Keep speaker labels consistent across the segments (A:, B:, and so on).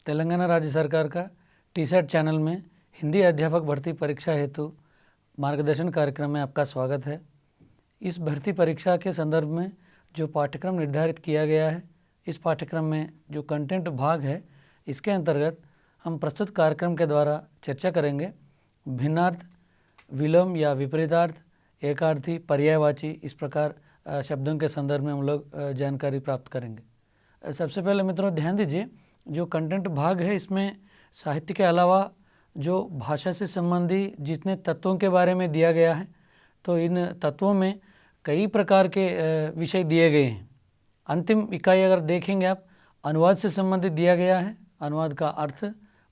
A: तेलंगाना राज्य सरकार का टीसेट चैनल में हिंदी अध्यापक भर्ती परीक्षा हेतु मार्गदर्शन कार्यक्रम में आपका स्वागत है। इस भर्ती परीक्षा के संदर्भ में जो पाठ्यक्रम निर्धारित किया गया है, इस पाठ्यक्रम में जो कंटेंट भाग है, इसके अंतर्गत हम प्रस्तुत कार्यक्रम के द्वारा चर्चा करेंगे भिन्नार्थ, विलोम या विपरीतार्थ, एकार्थी, पर्यायवाची, इस प्रकार शब्दों के संदर्भ में हम लोग जानकारी प्राप्त करेंगे। सबसे पहले मित्रों ध्यान दीजिए, जो कंटेंट भाग है इसमें साहित्य के अलावा जो भाषा से संबंधी जितने तत्वों के बारे में दिया गया है, तो इन तत्वों में कई प्रकार के विषय दिए गए हैं। अंतिम इकाई अगर देखेंगे आप, अनुवाद से संबंधित दिया गया है, अनुवाद का अर्थ,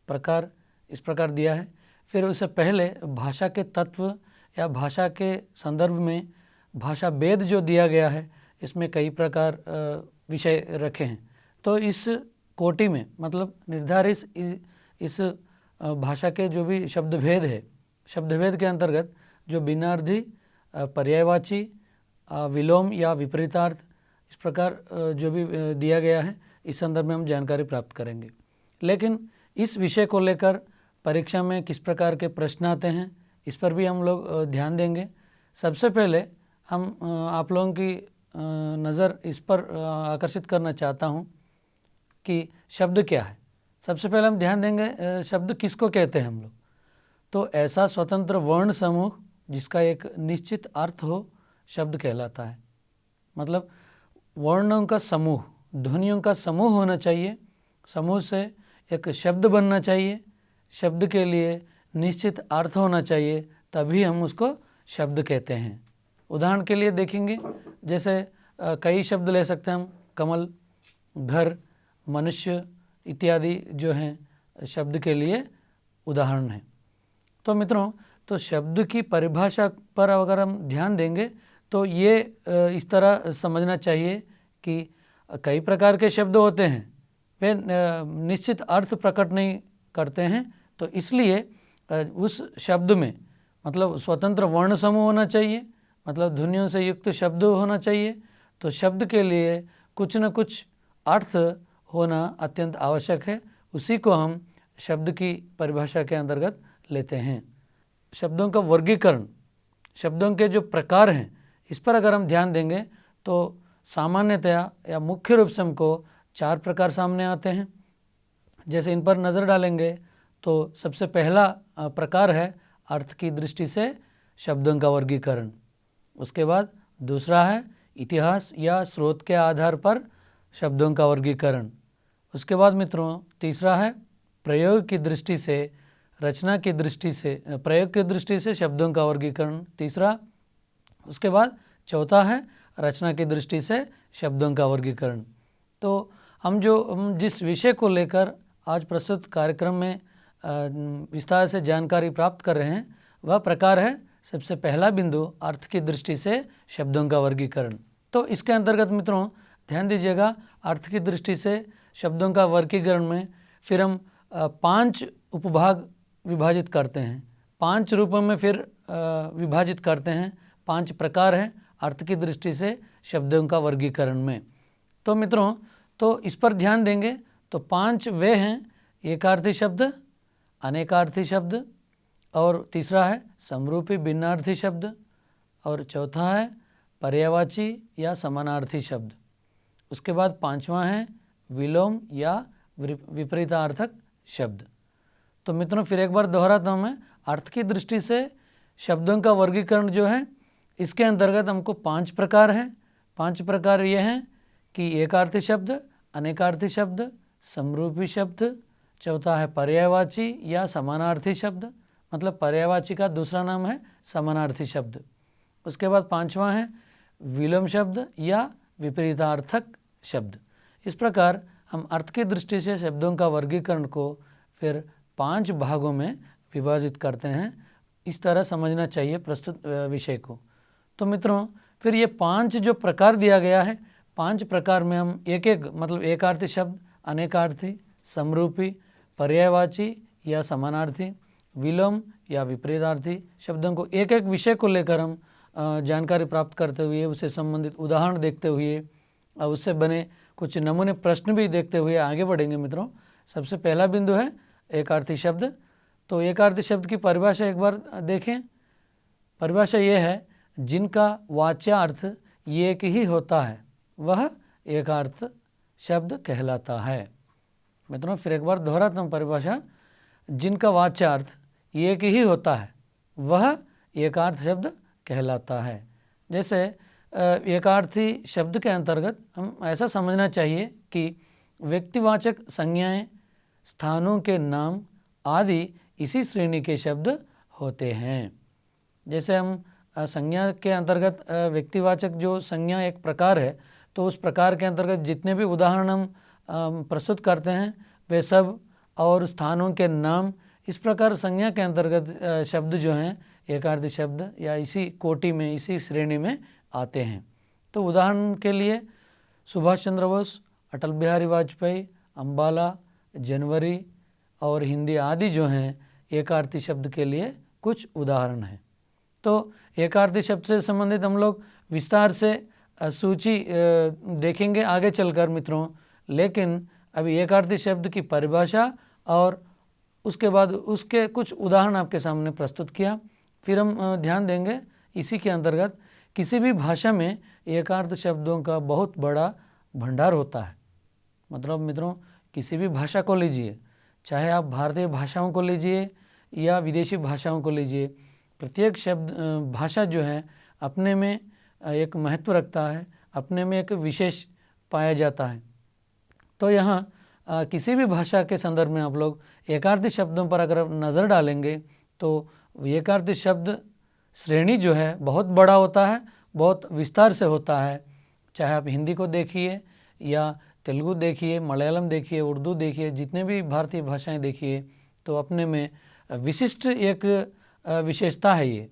A: प्रकार, इस प्रकार दिया है। फिर उससे पहले भाषा के तत्व या भाषा के संदर्भ में भाषा भेद जो दिया गया है, इसमें कई प्रकार विषय रखे हैं। तो इस कोटि में मतलब निर्धारित इस भाषा के जो भी शब्द भेद है, शब्द भेद के अंतर्गत जो भिन्नार्थी, पर्यायवाची, विलोम या विपरीतार्थ, इस प्रकार जो भी दिया गया है, इस संदर्भ में हम जानकारी प्राप्त करेंगे। लेकिन इस विषय को लेकर परीक्षा में किस प्रकार के प्रश्न आते हैं, इस पर भी हम लोग ध्यान देंगे। सबसे पहले हम आप लोगों की नज़र इस पर आकर्षित करना चाहता हूँ कि शब्द क्या है। सबसे पहले हम ध्यान देंगे शब्द किसको कहते हैं हम लोग। तो ऐसा स्वतंत्र वर्ण समूह जिसका एक निश्चित अर्थ हो, शब्द कहलाता है। मतलब वर्णों का समूह, ध्वनियों का समूह होना चाहिए, समूह से एक शब्द बनना चाहिए, शब्द के लिए निश्चित अर्थ होना चाहिए, तभी हम उसको शब्द कहते हैं। उदाहरण के लिए देखेंगे, जैसे कई शब्द ले सकते हैं हम, कमल, घर, मनुष्य इत्यादि जो हैं शब्द के लिए उदाहरण हैं। तो मित्रों, तो शब्द की परिभाषा पर अगर हम ध्यान देंगे तो ये इस तरह समझना चाहिए कि कई प्रकार के शब्द होते हैं, वे निश्चित अर्थ प्रकट नहीं करते हैं। तो इसलिए उस शब्द में मतलब स्वतंत्र वर्ण समूह होना चाहिए, मतलब ध्वनियों से युक्त शब्द होना चाहिए। तो शब्द के लिए कुछ न कुछ अर्थ होना अत्यंत आवश्यक है, उसी को हम शब्द की परिभाषा के अंतर्गत लेते हैं। शब्दों का वर्गीकरण, शब्दों के जो प्रकार हैं, इस पर अगर हम ध्यान देंगे तो सामान्यतया या मुख्य रूप से हमको 4 प्रकार सामने आते हैं। जैसे इन पर नज़र डालेंगे तो सबसे पहला प्रकार है अर्थ की दृष्टि से शब्दों का वर्गीकरण। उसके बाद दूसरा है इतिहास या स्रोत के आधार पर शब्दों का वर्गीकरण। उसके बाद मित्रों तीसरा है प्रयोग की दृष्टि से, रचना की दृष्टि से, प्रयोग की दृष्टि से शब्दों का वर्गीकरण तीसरा। उसके बाद चौथा है रचना की दृष्टि से शब्दों का वर्गीकरण। तो हम जिस विषय को लेकर आज प्रस्तुत कार्यक्रम में विस्तार से जानकारी प्राप्त कर रहे हैं, वह प्रकार है सबसे पहला बिंदु अर्थ की दृष्टि से शब्दों का वर्गीकरण। तो इसके अंतर्गत मित्रों ध्यान दीजिएगा, अर्थ की दृष्टि से शब्दों का वर्गीकरण में फिर हम 5 उपभाग विभाजित करते हैं, 5 रूपों में फिर विभाजित करते हैं। 5 प्रकार हैं अर्थ की दृष्टि से शब्दों का वर्गीकरण में। तो मित्रों, तो इस पर ध्यान देंगे तो 5 वे हैं, एकार्थी शब्द, अनेकार्थी शब्द, और तीसरा है समरूपी भिन्नार्थी शब्द, और चौथा है पर्यायवाची या समानार्थी शब्द। उसके बाद 5वां है विलोम या विपरीतार्थक शब्द। तो मित्रों फिर एक बार दोहराता हूँ मैं, अर्थ की दृष्टि से शब्दों का वर्गीकरण जो है, इसके अंतर्गत हमको 5 प्रकार हैं। 5 प्रकार ये हैं कि एकार्थी शब्द, अनेकार्थी शब्द, समरूपी शब्द, चौथा है पर्यायवाची या समानार्थी शब्द, मतलब पर्यायवाची का दूसरा नाम है समानार्थी शब्द। उसके बाद 5वां है विलोम शब्द या विपरीतार्थक शब्द। इस प्रकार हम अर्थ की दृष्टि से शब्दों का वर्गीकरण को फिर 5 भागों में विभाजित करते हैं। इस तरह समझना चाहिए प्रस्तुत विषय को। तो मित्रों फिर ये 5 जो प्रकार दिया गया है, 5 प्रकार में हम एक एक मतलब एकार्थी शब्द, अनेकार्थी, समरूपी, पर्यायवाची या समानार्थी, विलोम या विपरीतार्थी शब्दों को एक एक विषय को लेकर हम जानकारी प्राप्त करते हुए, उससे संबंधित उदाहरण देखते हुए, उससे बने कुछ नमूने प्रश्न भी देखते हुए आगे बढ़ेंगे मित्रों। सबसे पहला बिंदु है एकार्थी शब्द। तो एकार्थी शब्द की परिभाषा एक बार देखें। परिभाषा ये है, जिनका वाच्यार्थ एक ही होता है वह एकार्थ शब्द कहलाता है। मित्रों फिर एक बार दोहराता हूँ परिभाषा, जिनका वाच्यार्थ एक ही होता है वह एकार्थ शब्द कहलाता है। जैसे एकार्थी शब्द के अंतर्गत हम ऐसा समझना चाहिए कि व्यक्तिवाचक संज्ञाएं, स्थानों के नाम आदि इसी श्रेणी के शब्द होते हैं। जैसे हम संज्ञा के अंतर्गत व्यक्तिवाचक जो संज्ञा एक प्रकार है, तो उस प्रकार के अंतर्गत जितने भी उदाहरण हम प्रस्तुत करते हैं वे सब, और स्थानों के नाम, इस प्रकार संज्ञा के अंतर्गत शब्द जो हैं एकार्थी शब्द या इसी कोटि में, इसी श्रेणी में आते हैं। तो उदाहरण के लिए सुभाष चंद्र बोस, अटल बिहारी वाजपेयी, अम्बाला, जनवरी और हिंदी आदि जो हैं एकार्थी शब्द के लिए कुछ उदाहरण हैं। तो एकार्थी शब्द से संबंधित हम लोग विस्तार से सूची देखेंगे आगे चलकर मित्रों, लेकिन अभी एकार्थी शब्द की परिभाषा और उसके बाद उसके कुछ उदाहरण आपके सामने प्रस्तुत किया। फिर हम ध्यान देंगे इसी के अंतर्गत किसी भी भाषा में एकार्थ शब्दों का बहुत बड़ा भंडार होता है। मतलब मित्रों किसी भी भाषा को लीजिए, चाहे आप भारतीय भाषाओं को लीजिए या विदेशी भाषाओं को लीजिए, प्रत्येक शब्द भाषा जो है अपने में एक महत्व रखता है, अपने में एक विशेष पाया जाता है। तो यहाँ किसी भी भाषा के संदर्भ में आप लोग एकार्थी शब्दों पर अगर नज़र डालेंगे तो एकार्थी शब्द श्रेणी जो है बहुत बड़ा होता है, बहुत विस्तार से होता है। चाहे आप हिंदी को देखिए या तेलुगु देखिए, मलयालम देखिए, उर्दू देखिए, जितने भी भारतीय भाषाएं देखिए, तो अपने में विशिष्ट एक विशेषता है। ये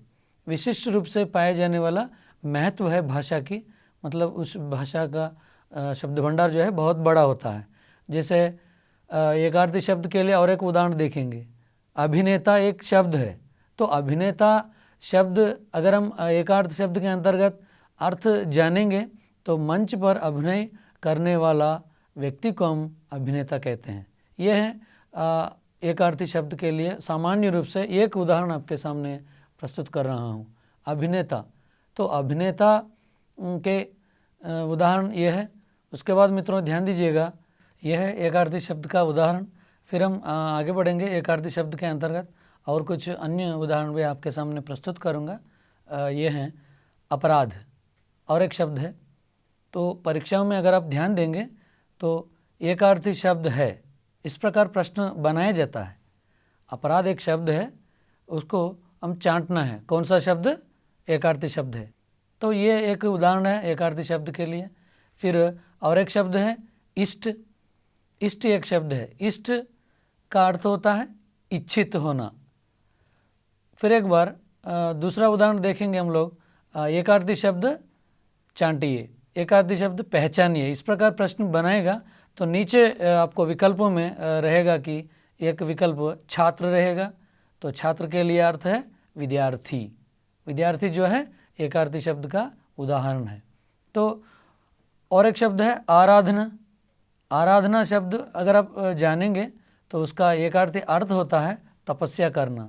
A: विशिष्ट रूप से पाए जाने वाला महत्व है भाषा की, मतलब उस भाषा का शब्द भंडार जो है बहुत बड़ा होता है। जैसे एकार्थी शब्द के लिए और एक उदाहरण देखेंगे, अभिनेता एक शब्द है। तो अभिनेता शब्द अगर हम एकार्थ शब्द के अंतर्गत अर्थ जानेंगे तो मंच पर अभिनय करने वाला व्यक्ति को हम अभिनेता कहते हैं। यह है एकार्थी शब्द के लिए सामान्य रूप से एक उदाहरण आपके सामने प्रस्तुत कर रहा हूँ, अभिनेता। तो अभिनेता के उदाहरण यह है। उसके बाद मित्रों ध्यान दीजिएगा, यह है एकार्थी शब्द का उदाहरण। फिर हम आगे बढ़ेंगे एकार्थी शब्द के अंतर्गत और कुछ अन्य उदाहरण भी आपके सामने प्रस्तुत करूँगा। ये हैं अपराध, और एक शब्द है। तो परीक्षाओं में अगर आप ध्यान देंगे तो एकार्थी शब्द है, इस प्रकार प्रश्न बनाया जाता है। अपराध एक शब्द है, उसको हम चांटना है, कौन सा शब्द? एकार्थी शब्द है। तो ये एक उदाहरण है एकार्थी शब्द के लिए। फिर और एक शब्द है इष्ट। इष्ट एक शब्द है, इष्ट का अर्थ होता है इच्छित होना। फिर एक बार दूसरा उदाहरण देखेंगे हम लोग, एकार्थी शब्द चांटिए, एकार्थी शब्द पहचानिए। इस प्रकार प्रश्न बनाएगा तो नीचे आपको विकल्पों में रहेगा कि एक विकल्प छात्र रहेगा, तो छात्र के लिए अर्थ है विद्यार्थी। विद्यार्थी जो है एकार्थी शब्द का उदाहरण है। तो और एक शब्द है आराधना। आराधना शब्द अगर आप जानेंगे तो उसका एकार्थी अर्थ होता है तपस्या करना,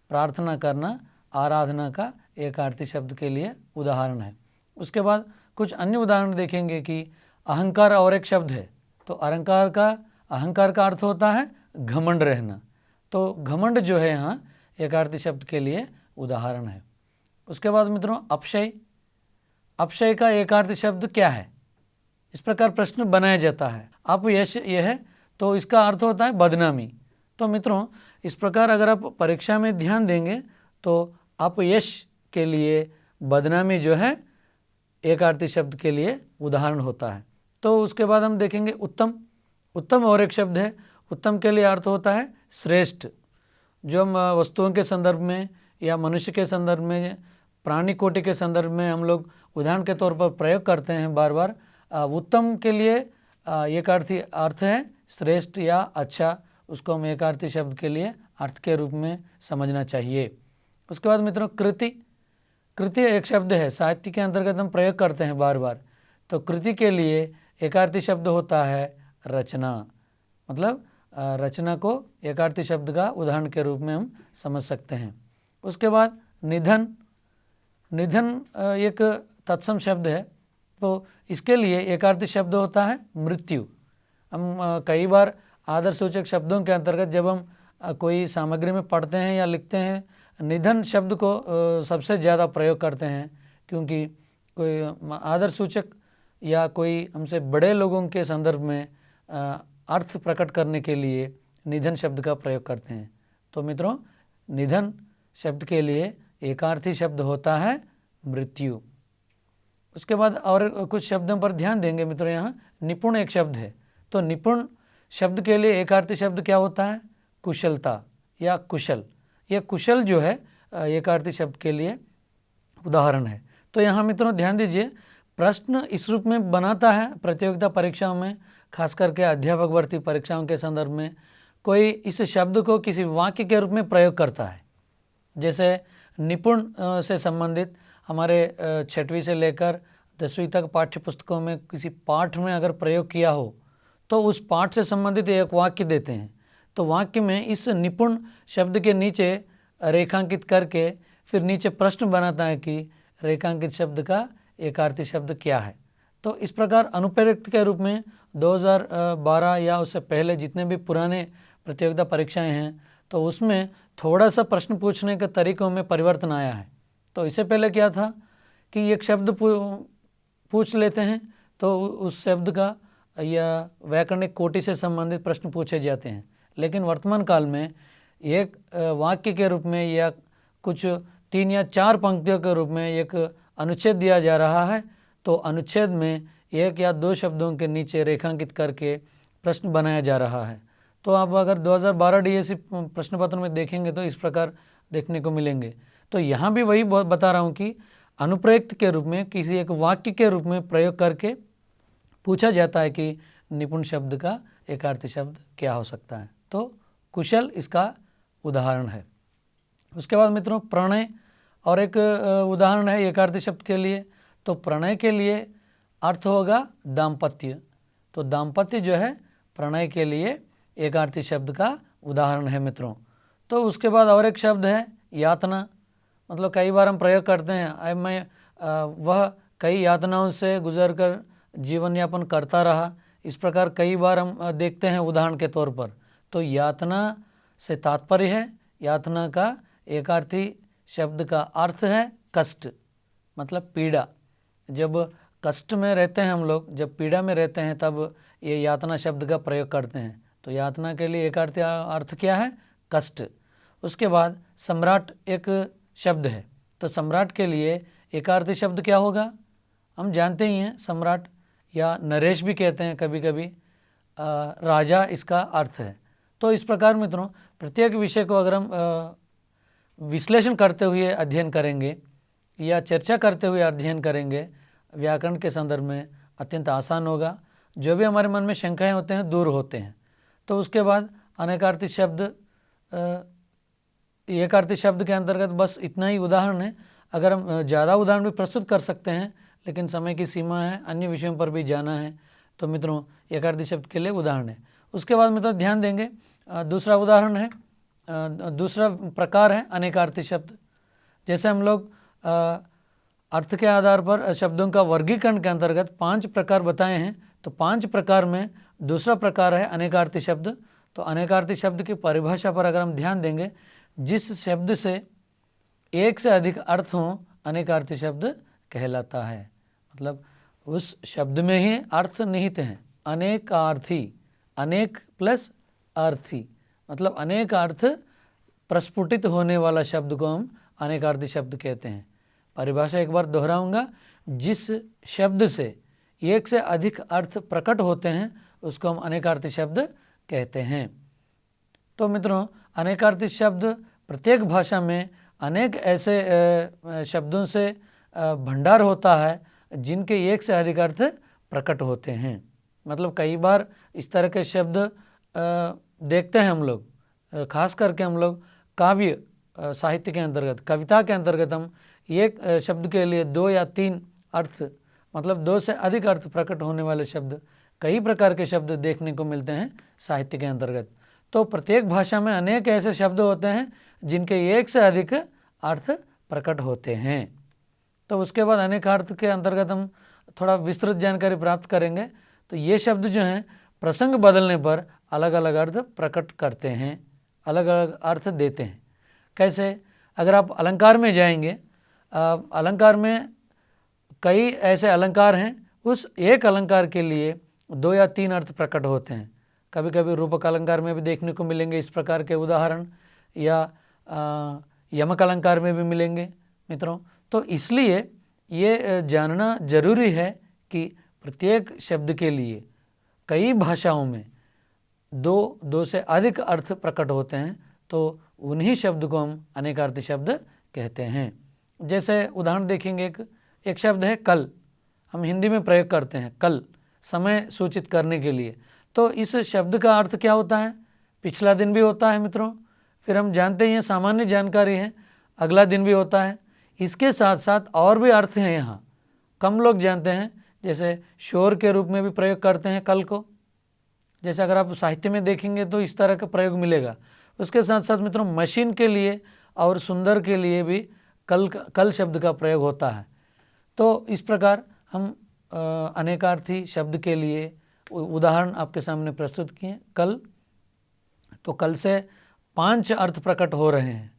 A: प्रार्थना करना। आराधना का एकार्थी शब्द के लिए उदाहरण है। उसके बाद कुछ अन्य उदाहरण देखेंगे कि अहंकार और एक शब्द है। तो अहंकार का अर्थ होता है घमंड रहना। तो घमंड जो है यहाँ एकार्थी शब्द के लिए उदाहरण है। उसके बाद मित्रों अपशय। अपशय का एकार्थी शब्द क्या है? इस प्रकार प्रश्न बनाया जाता है। अपयश यह है तो इसका अर्थ होता है बदनामी। तो मित्रों इस प्रकार अगर आप परीक्षा में ध्यान देंगे तो अपयश के लिए बदनामी जो है एकार्थी शब्द के लिए उदाहरण होता है। तो उसके बाद हम देखेंगे उत्तम। उत्तम और एक शब्द है। उत्तम के लिए अर्थ होता है श्रेष्ठ। जो हम वस्तुओं के संदर्भ में या मनुष्य के संदर्भ में, प्राणी कोटि के संदर्भ में हम लोग उदाहरण के तौर पर प्रयोग करते हैं बार बार। उत्तम के लिए एकार्थी अर्थ है श्रेष्ठ या अच्छा। उसको हम एकार्थी शब्द के लिए अर्थ के रूप में समझना चाहिए। उसके बाद मित्रों कृति। कृति एक शब्द है, साहित्य के अंतर्गत हम प्रयोग करते हैं बार बार। तो कृति के लिए एकार्थी शब्द होता है रचना। मतलब रचना को एकार्थी शब्द का उदाहरण के रूप में हम समझ सकते हैं। उसके बाद निधन। निधन एक तत्सम शब्द है, तो इसके लिए एकार्थी शब्द होता है मृत्यु। हम कई बार आदर सूचक शब्दों के अंतर्गत जब हम कोई सामग्री में पढ़ते हैं या लिखते हैं, निधन शब्द को सबसे ज़्यादा प्रयोग करते हैं, क्योंकि कोई आदर सूचक या कोई हमसे बड़े लोगों के संदर्भ में अर्थ प्रकट करने के लिए निधन शब्द का प्रयोग करते हैं। तो मित्रों, निधन शब्द के लिए एकार्थी शब्द होता है मृत्यु। उसके बाद और कुछ शब्दों पर ध्यान देंगे मित्रों। यहाँ निपुण एक शब्द है, तो निपुण शब्द के लिए एकार्थी शब्द क्या होता है? कुशलता या कुशल। यह कुशल जो है एकार्थी शब्द के लिए उदाहरण है। तो यहाँ मित्रों ध्यान दीजिए, प्रश्न इस रूप में बनाता है प्रतियोगिता परीक्षाओं में, खास करके अध्यापक भर्ती परीक्षाओं के संदर्भ में कोई इस शब्द को किसी वाक्य के रूप में प्रयोग करता है। जैसे निपुण से संबंधित हमारे 6वीं से लेकर 10वीं तक पाठ्य पुस्तकों में किसी पाठ में अगर प्रयोग किया हो, तो उस पाठ से संबंधित एक वाक्य देते हैं। तो वाक्य में इस निपुण शब्द के नीचे रेखांकित करके फिर नीचे प्रश्न बनाता है कि रेखांकित शब्द का एकार्थी शब्द क्या है। तो इस प्रकार अनुप्रयुक्त के रूप में 2012 या उससे पहले जितने भी पुराने प्रतियोगिता परीक्षाएं हैं, तो उसमें थोड़ा सा प्रश्न पूछने के तरीकों में परिवर्तन आया है। तो इससे पहले क्या था कि एक शब्द पूछ लेते हैं, तो उस शब्द का या व्याकरणिक कोटि से संबंधित प्रश्न पूछे जाते हैं। लेकिन वर्तमान काल में एक वाक्य के रूप में या कुछ 3 या 4 पंक्तियों के रूप में एक अनुच्छेद दिया जा रहा है। तो अनुच्छेद में 1 या 2 शब्दों के नीचे रेखांकित करके प्रश्न बनाया जा रहा है। तो आप अगर 2012 डीएससी प्रश्न पत्र में देखेंगे तो इस प्रकार देखने को मिलेंगे। तो यहाँ भी वही बता रहा हूँ कि अनुप्रयुक्त के रूप में किसी एक वाक्य के रूप में प्रयोग करके पूछा जाता है कि निपुण शब्द का एकार्थी शब्द क्या हो सकता है। तो कुशल इसका उदाहरण है। उसके बाद मित्रों प्रणय और एक उदाहरण है एकार्थी शब्द के लिए। तो प्रणय के लिए अर्थ होगा दाम्पत्य। तो दाम्पत्य जो है प्रणय के लिए एकार्थी शब्द का उदाहरण है मित्रों। तो उसके बाद और एक शब्द है यातना। मतलब कई बार हम प्रयोग करते हैं, वह कई यातनाओं से गुजर कर जीवन यापन करता रहा। इस प्रकार कई बार हम देखते हैं उदाहरण के तौर पर। तो यातना से तात्पर्य है, यातना का एकार्थी शब्द का अर्थ है कष्ट, मतलब पीड़ा। जब कष्ट में रहते हैं हम लोग, जब पीड़ा में रहते हैं, तब ये यातना शब्द का प्रयोग करते हैं। तो यातना के लिए एकार्थी अर्थ क्या है? कष्ट। उसके बाद सम्राट एक शब्द है। तो सम्राट के लिए एकार्थी शब्द क्या होगा? हम जानते ही हैं, सम्राट या नरेश भी कहते हैं कभी कभी, राजा इसका अर्थ है। तो इस प्रकार मित्रों प्रत्येक विषय को अगर हम विश्लेषण करते हुए अध्ययन करेंगे या चर्चा करते हुए अध्ययन करेंगे व्याकरण के संदर्भ में, अत्यंत आसान होगा। जो भी हमारे मन में शंकाएं होते हैं दूर होते हैं। तो उसके बाद अनेकार्थी शब्द, एकार्थी शब्द के अंतर्गत बस इतना ही उदाहरण है। अगर हम ज़्यादा उदाहरण भी प्रस्तुत कर सकते हैं, लेकिन समय की सीमा है, अन्य विषयों पर भी जाना है। तो मित्रों एकार्थी शब्द के लिए उदाहरण है। उसके बाद मित्रों ध्यान देंगे, दूसरा उदाहरण है, दूसरा प्रकार है अनेकार्थी शब्द। जैसे हम लोग अर्थ के आधार पर शब्दों का वर्गीकरण के अंतर्गत 5 प्रकार बताए हैं। तो 5 प्रकार में दूसरा प्रकार है अनेकार्थी शब्द। तो अनेकार्थी शब्द की परिभाषा पर अगर हम ध्यान देंगे, जिस शब्द से एक से अधिक अर्थ हों अनेकार्थी शब्द कहलाता है। मतलब उस शब्द में ही अर्थ निहित हैं। अनेकार्थी, अनेक प्लस अर्थी, मतलब अनेक अर्थ प्रस्फुटित होने वाला शब्द को हम अनेकार्थी शब्द कहते हैं। परिभाषा एक बार दोहराऊंगा, जिस शब्द से एक से अधिक अर्थ प्रकट होते हैं उसको हम अनेकार्थी शब्द कहते हैं। तो मित्रों अनेकार्थी शब्द प्रत्येक भाषा में अनेक ऐसे शब्दों से भंडार होता है जिनके एक से अधिक अर्थ प्रकट होते हैं। मतलब कई बार इस तरह के शब्द देखते हैं हम लोग, खास करके हम लोग काव्य साहित्य के अंतर्गत, कविता के अंतर्गत हम एक शब्द के लिए 2 या 3 अर्थ, मतलब 2 से अधिक अर्थ प्रकट होने वाले शब्द, कई प्रकार के शब्द देखने को मिलते हैं साहित्य के अंतर्गत। तो प्रत्येक भाषा में अनेक ऐसे शब्द होते हैं जिनके एक से अधिक अर्थ प्रकट होते हैं। तो उसके बाद अनेक अर्थ के अंतर्गत हम थोड़ा विस्तृत जानकारी प्राप्त करेंगे। तो ये शब्द जो हैं प्रसंग बदलने पर अलग अलग अर्थ प्रकट करते हैं, अलग अलग अर्थ देते हैं। कैसे? अगर आप अलंकार में जाएंगे, अलंकार में कई ऐसे अलंकार हैं, उस एक अलंकार के लिए 2 या 3 अर्थ प्रकट होते हैं। कभी कभी रूपक अलंकार में भी देखने को मिलेंगे इस प्रकार के उदाहरण, या यमक अलंकार में भी मिलेंगे मित्रों। तो इसलिए ये जानना जरूरी है कि प्रत्येक शब्द के लिए कई भाषाओं में 2 से अधिक अर्थ प्रकट होते हैं, तो उन्हीं शब्द को हम अनेकार्थी शब्द कहते हैं। जैसे उदाहरण देखेंगे, एक शब्द है कल, हम हिंदी में प्रयोग करते हैं कल, समय सूचित करने के लिए। तो इस शब्द का अर्थ क्या होता है? पिछला दिन भी होता है मित्रों, फिर हम जानते ही हैं, सामान्य जानकारी है, अगला दिन भी होता है। इसके साथ साथ और भी अर्थ हैं यहाँ, कम लोग जानते हैं। जैसे शोर के रूप में भी प्रयोग करते हैं कल को, जैसे अगर आप साहित्य में देखेंगे तो इस तरह का प्रयोग मिलेगा। उसके साथ साथ मित्रों मशीन के लिए और सुंदर के लिए भी कल शब्द का प्रयोग होता है। तो इस प्रकार हम अनेकार्थी शब्द के लिए उदाहरण आपके सामने प्रस्तुत किए। कल, तो कल से 5 अर्थ प्रकट हो रहे हैं।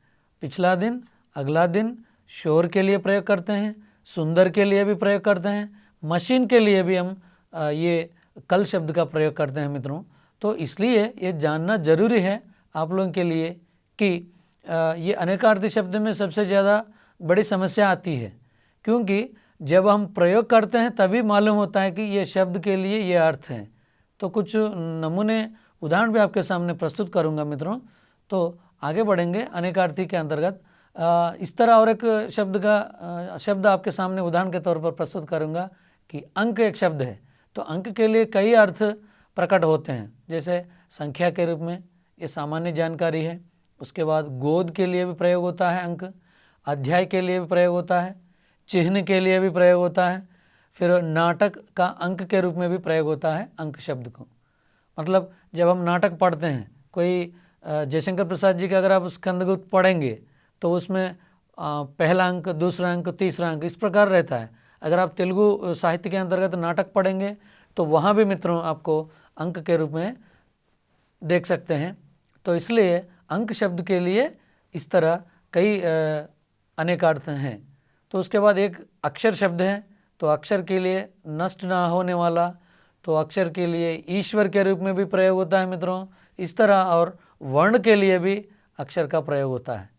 A: पिछला दिन, अगला दिन, शोर के लिए प्रयोग करते हैं, सुंदर के लिए भी प्रयोग करते हैं, मशीन के लिए भी हम ये कल शब्द का प्रयोग करते हैं मित्रों। तो इसलिए ये जानना जरूरी है आप लोगों के लिए कि ये अनेकार्थी शब्द में सबसे ज़्यादा बड़ी समस्या आती है, क्योंकि जब हम प्रयोग करते हैं तभी मालूम होता है कि ये शब्द के लिए ये अर्थ हैं। तो कुछ नमूने उदाहरण भी आपके सामने प्रस्तुत करूंगा मित्रों। तो आगे बढ़ेंगे अनेकार्थी के अंतर्गत। इस तरह और एक शब्द आपके सामने उदाहरण के तौर पर प्रस्तुत करूंगा कि अंक एक शब्द है। तो अंक के लिए कई अर्थ प्रकट होते हैं, जैसे संख्या के रूप में, ये सामान्य जानकारी है। उसके बाद गोद के लिए भी प्रयोग होता है अंक, अध्याय के लिए भी प्रयोग होता है, चिन्ह के लिए भी प्रयोग होता है, फिर नाटक का अंक के रूप में भी प्रयोग होता है अंक शब्द को। मतलब जब हम नाटक पढ़ते हैं, कोई जयशंकर प्रसाद जी का अगर आप स्कंदगुप्त पढ़ेंगे तो उसमें पहला अंक, दूसरा अंक, तीसरा अंक इस प्रकार रहता है। अगर आप तेलुगु साहित्य के अंतर्गत नाटक पढ़ेंगे तो वहाँ भी मित्रों आपको अंक के रूप में देख सकते हैं। तो इसलिए अंक शब्द के लिए इस तरह कई अनेक अर्थ हैं। तो उसके बाद एक अक्षर शब्द है। तो अक्षर के लिए नष्ट ना होने वाला, तो अक्षर के लिए ईश्वर के रूप में भी प्रयोग होता है मित्रों। इस तरह और वर्ण के लिए भी अक्षर का प्रयोग होता है।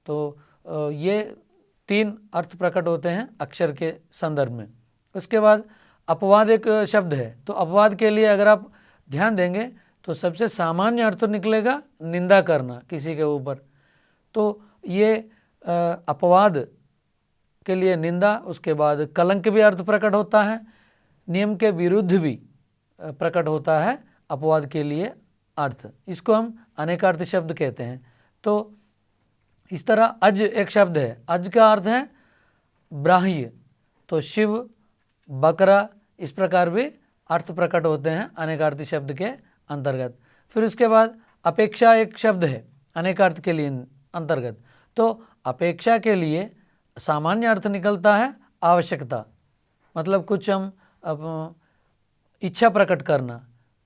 A: तो ये 3 अर्थ प्रकट होते हैं अक्षर के संदर्भ में। उसके बाद अपवाद एक शब्द है। तो अपवाद के लिए अगर आप ध्यान देंगे तो सबसे सामान्य अर्थ तो निकलेगा निंदा करना किसी के ऊपर। तो ये अपवाद के लिए निंदा, उसके बाद कलंक भी अर्थ प्रकट होता है, नियम के विरुद्ध भी प्रकट होता है अपवाद के लिए अर्थ। इसको हम अनेकार्थी शब्द कहते हैं। तो इस तरह अज एक शब्द है। अज का अर्थ है ब्राह्य, तो शिव, बकरा, इस प्रकार भी अर्थ प्रकट होते हैं अनेकार्थी शब्द के अंतर्गत। फिर उसके बाद अपेक्षा एक शब्द है अनेकार्थ के लिए अंतर्गत। तो अपेक्षा के लिए सामान्य अर्थ निकलता है आवश्यकता, मतलब कुछ हम इच्छा प्रकट करना।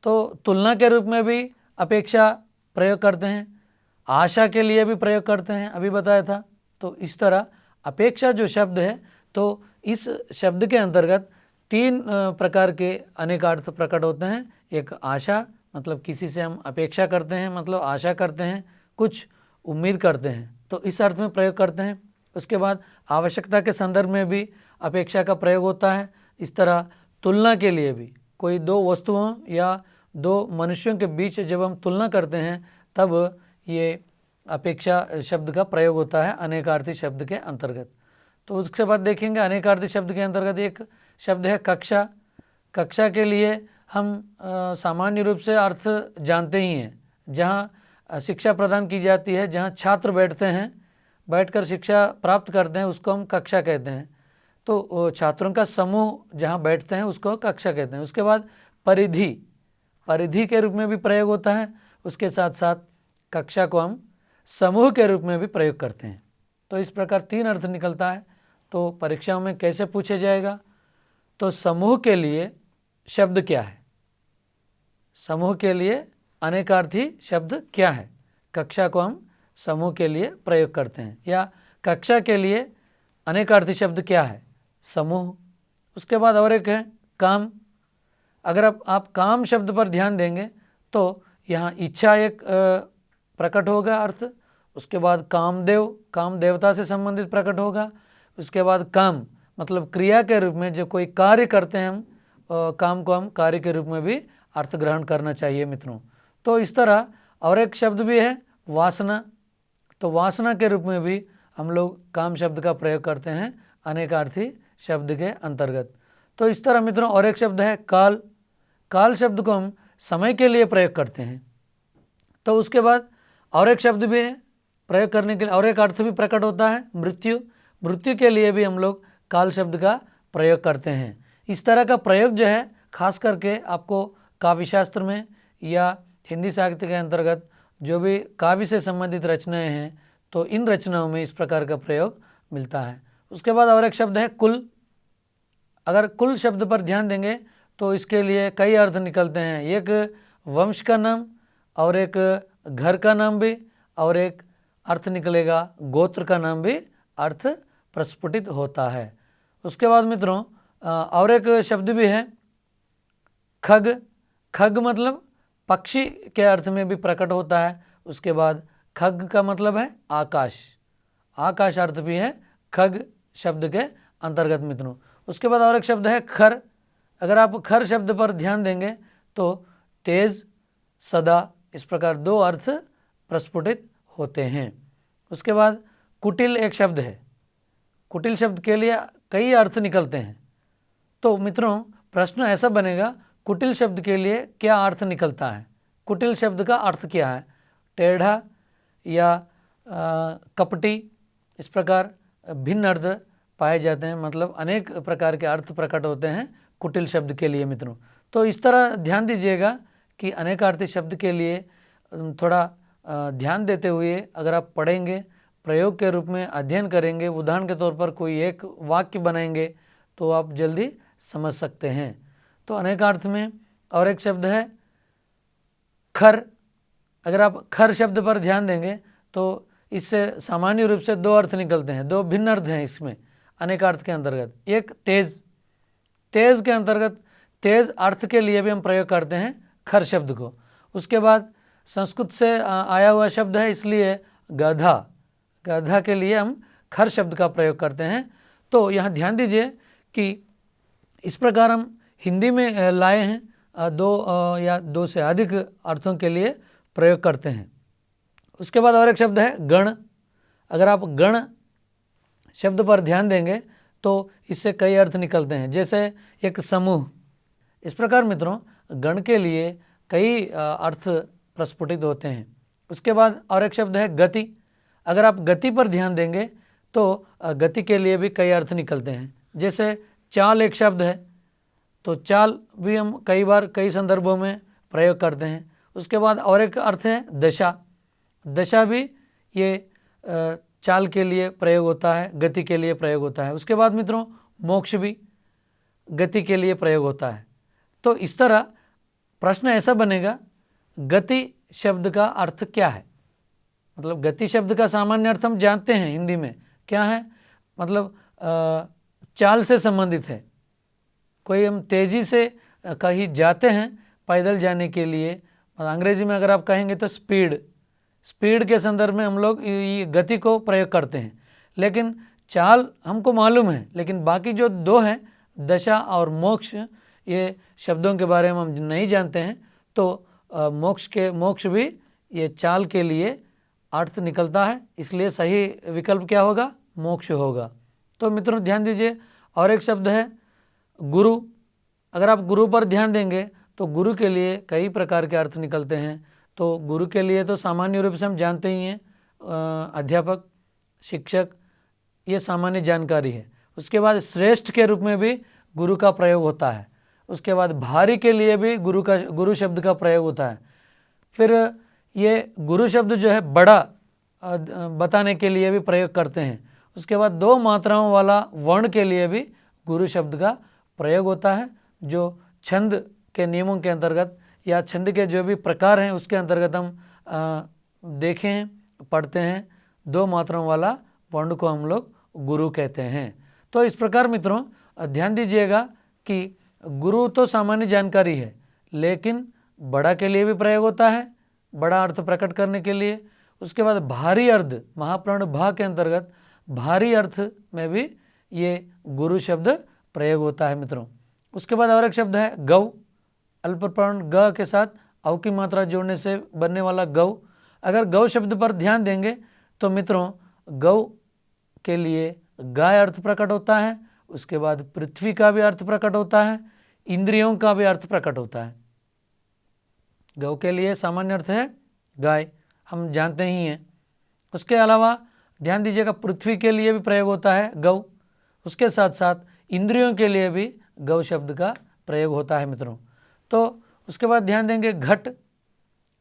A: तो तुलना के रूप में भी अपेक्षा प्रयोग करते हैं, आशा के लिए भी प्रयोग करते हैं, अभी बताया था। तो इस तरह अपेक्षा जो शब्द है, तो इस शब्द के अंतर्गत 3 प्रकार के अनेक अर्थ प्रकट होते हैं। एक आशा, मतलब किसी से हम अपेक्षा करते हैं, मतलब आशा करते हैं, कुछ उम्मीद करते हैं, तो इस अर्थ में प्रयोग करते हैं। उसके बाद आवश्यकता के संदर्भ में भी अपेक्षा का प्रयोग होता है। इस तरह तुलना के लिए भी, कोई 2 वस्तुओं या 2 मनुष्यों के बीच जब हम तुलना करते हैं तब ये अपेक्षा शब्द का प्रयोग होता है अनेकार्थी शब्द के अंतर्गत। तो उसके बाद देखेंगे अनेकार्थी शब्द के अंतर्गत एक शब्द है कक्षा। कक्षा के लिए हम सामान्य रूप से अर्थ जानते ही हैं, जहाँ शिक्षा प्रदान की जाती है, जहाँ छात्र बैठते हैं, बैठकर शिक्षा प्राप्त करते हैं, उसको हम कक्षा कहते हैं। तो छात्रों का समूह जहाँ बैठते हैं उसको कक्षा कहते हैं। उसके बाद परिधि, परिधि के रूप में भी प्रयोग होता है। उसके साथ साथ कक्षा को हम समूह के रूप में भी प्रयोग करते हैं। तो इस प्रकार 3 अर्थ निकलता है। तो परीक्षाओं में कैसे पूछे जाएगा? तो समूह के लिए शब्द क्या है? समूह के लिए अनेकार्थी शब्द क्या है? कक्षा को हम समूह के लिए प्रयोग करते हैं। या कक्षा के लिए अनेकार्थी शब्द क्या है? समूह। उसके बाद और एक है काम। अगर आप काम शब्द पर ध्यान देंगे तो यहाँ इच्छा एक प्रकट होगा अर्थ। उसके बाद कामदेव, काम देवता से संबंधित प्रकट होगा। उसके बाद काम मतलब क्रिया के रूप में जो कोई कार्य करते हैं हम, काम को हम कार्य के रूप में भी अर्थ ग्रहण करना चाहिए मित्रों। तो इस तरह और एक शब्द भी है वासना। तो वासना के रूप में भी हम लोग काम शब्द का प्रयोग करते हैं अनेकार्थी शब्द के अंतर्गत। तो इस तरह मित्रों और एक शब्द है काल। काल शब्द को हम समय के लिए प्रयोग करते हैं। तो उसके बाद और एक शब्द भी है प्रयोग करने के लिए, और एक अर्थ भी प्रकट होता है मृत्यु। मृत्यु के लिए भी हम लोग काल शब्द का प्रयोग करते हैं। इस तरह का प्रयोग जो है खास करके आपको काव्यशास्त्र में या हिंदी साहित्य के अंतर्गत जो भी काव्य से संबंधित रचनाएं हैं तो इन रचनाओं में इस प्रकार का प्रयोग मिलता है। उसके बाद और एक शब्द है कुल। अगर कुल शब्द पर ध्यान देंगे तो इसके लिए कई अर्थ निकलते हैं। एक वंश का नाम और एक घर का नाम भी, और एक अर्थ निकलेगा गोत्र का नाम भी अर्थ प्रस्फुटित होता है। उसके बाद मित्रों और एक शब्द भी है खग। खग मतलब पक्षी के अर्थ में भी प्रकट होता है। उसके बाद खग का मतलब है आकाश। आकाश अर्थ भी है खग शब्द के अंतर्गत मित्रों। उसके बाद और एक शब्द है खर। अगर आप खर शब्द पर ध्यान देंगे तो तेज, सदा, इस प्रकार 2 अर्थ प्रस्फुटित होते हैं। उसके बाद कुटिल एक शब्द है। कुटिल शब्द के लिए कई अर्थ निकलते हैं। तो मित्रों प्रश्न ऐसा बनेगा कुटिल शब्द के लिए क्या अर्थ निकलता है? कुटिल शब्द का अर्थ क्या है? टेढ़ा या कपटी, इस प्रकार भिन्न अर्थ पाए जाते हैं। मतलब अनेक प्रकार के अर्थ प्रकट होते हैं कुटिल शब्द के लिए मित्रों। तो इस तरह ध्यान दीजिएगा कि अनेकार्थी शब्द के लिए थोड़ा ध्यान देते हुए अगर आप पढ़ेंगे, प्रयोग के रूप में अध्ययन करेंगे, उदाहरण के तौर पर कोई एक वाक्य बनाएंगे तो आप जल्दी समझ सकते हैं। तो अनेकार्थ में और एक शब्द है खर। अगर आप खर शब्द पर ध्यान देंगे तो इससे सामान्य रूप से 2 अर्थ निकलते हैं, 2 भिन्न अर्थ हैं इसमें अनेकार्थ के अंतर्गत। एक तेज, तेज के अंतर्गत तेज अर्थ के लिए भी हम प्रयोग करते हैं खर शब्द को। उसके बाद संस्कृत से आया हुआ शब्द है इसलिए गधा, गधा के लिए हम खर शब्द का प्रयोग करते हैं। तो यहाँ ध्यान दीजिए कि इस प्रकार हम हिंदी में लाए हैं 2 या 2 से अधिक अर्थों के लिए प्रयोग करते हैं। उसके बाद और एक शब्द है गण। अगर आप गण शब्द पर ध्यान देंगे तो इससे कई अर्थ निकलते हैं, जैसे एक समूह। इस प्रकार मित्रों गण के लिए कई अर्थ प्रस्फुटित होते हैं। उसके बाद और एक शब्द है गति। अगर आप गति पर ध्यान देंगे तो गति के लिए भी कई अर्थ निकलते हैं, जैसे चाल एक शब्द है तो चाल भी हम कई बार कई संदर्भों में प्रयोग करते हैं। उसके बाद और एक अर्थ है दशा। दशा भी ये चाल के लिए प्रयोग होता है, गति के लिए प्रयोग होता है। उसके बाद मित्रों मोक्ष भी गति के लिए प्रयोग होता है। तो इस तरह प्रश्न ऐसा बनेगा गति शब्द का अर्थ क्या है? मतलब गति शब्द का सामान्य अर्थ हम जानते हैं हिंदी में क्या है, मतलब चाल से संबंधित है। कोई हम तेज़ी से कहीं जाते हैं पैदल जाने के लिए, अंग्रेजी में अगर आप कहेंगे तो स्पीड, स्पीड के संदर्भ में हम लोग ये गति को प्रयोग करते हैं। लेकिन चाल हमको मालूम है, लेकिन बाकी जो 2 हैं दशा और मोक्ष, ये शब्दों के बारे में हम नहीं जानते हैं। तो मोक्ष भी ये चाल के लिए अर्थ निकलता है, इसलिए सही विकल्प क्या होगा? मोक्ष होगा। तो मित्रों ध्यान दीजिए और एक शब्द है गुरु। अगर आप गुरु पर ध्यान देंगे तो गुरु के लिए कई प्रकार के अर्थ निकलते हैं। तो गुरु के लिए तो सामान्य रूप से हम जानते ही हैं अध्यापक, शिक्षक, ये सामान्य जानकारी है। उसके बाद श्रेष्ठ के रूप में भी गुरु का प्रयोग होता है। उसके बाद भारी के लिए भी गुरु शब्द का प्रयोग होता है। फिर ये गुरु शब्द जो है बड़ा बताने के लिए भी प्रयोग करते हैं। उसके बाद 2 मात्राओं वाला वर्ण के लिए भी गुरु शब्द का प्रयोग होता है, जो छंद के नियमों के अंतर्गत या छंद के जो भी प्रकार हैं उसके अंतर्गत हम देखे हैं, पढ़ते हैं। 2 मात्राओं वाला वर्ण को हम लोग गुरु कहते हैं। तो इस प्रकार मित्रों ध्यान दीजिएगा कि गुरु तो सामान्य जानकारी है, लेकिन बड़ा के लिए भी प्रयोग होता है, बड़ा अर्थ प्रकट करने के लिए। उसके बाद भारी अर्थ, महाप्राण भा के अंतर्गत भारी अर्थ में भी ये गुरु शब्द प्रयोग होता है मित्रों। उसके बाद और एक शब्द है गौ, अल्पप्राण ग के साथ औ की मात्रा जोड़ने से बनने वाला गौ। अगर गौ शब्द पर ध्यान देंगे तो मित्रों गौ के लिए गाय अर्थ प्रकट होता है। उसके बाद पृथ्वी का भी अर्थ प्रकट होता है, इंद्रियों का भी अर्थ प्रकट होता है। गौ के लिए सामान्य अर्थ है गाय, हम जानते ही हैं। उसके अलावा ध्यान दीजिएगा पृथ्वी के लिए भी प्रयोग होता है गौ। उसके साथ साथ इंद्रियों के लिए भी गौ शब्द का प्रयोग होता है मित्रों। तो उसके बाद ध्यान देंगे घट,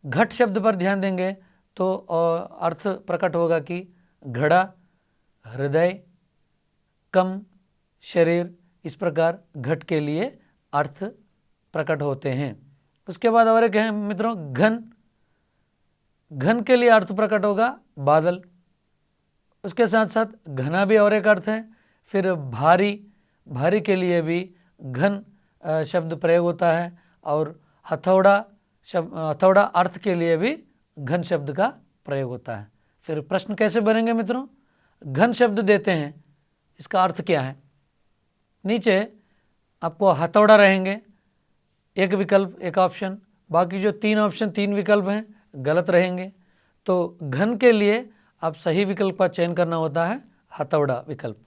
A: घट शब्द पर ध्यान देंगे तो अर्थ प्रकट होगा कि घड़ा, हृदय, कम, शरीर, इस प्रकार घट के लिए अर्थ प्रकट होते हैं। उसके बाद और एक है मित्रों घन, घन के लिए अर्थ प्रकट होगा बादल। उसके साथ साथ घना भी और एक अर्थ है। फिर भारी, भारी के लिए भी घन शब्द प्रयोग होता है। और हथौड़ा शब्द, हथौड़ा अर्थ के लिए भी घन शब्द का प्रयोग होता है। फिर प्रश्न कैसे बनेंगे मित्रों? घन शब्द देते हैं, इसका अर्थ क्या है? नीचे आपको हथौड़ा रहेंगे, एक विकल्प, एक ऑप्शन, बाकी जो 3 ऑप्शन 3 विकल्प हैं गलत रहेंगे। तो घन के लिए आप सही विकल्प का चयन करना होता है, हथौड़ा विकल्प।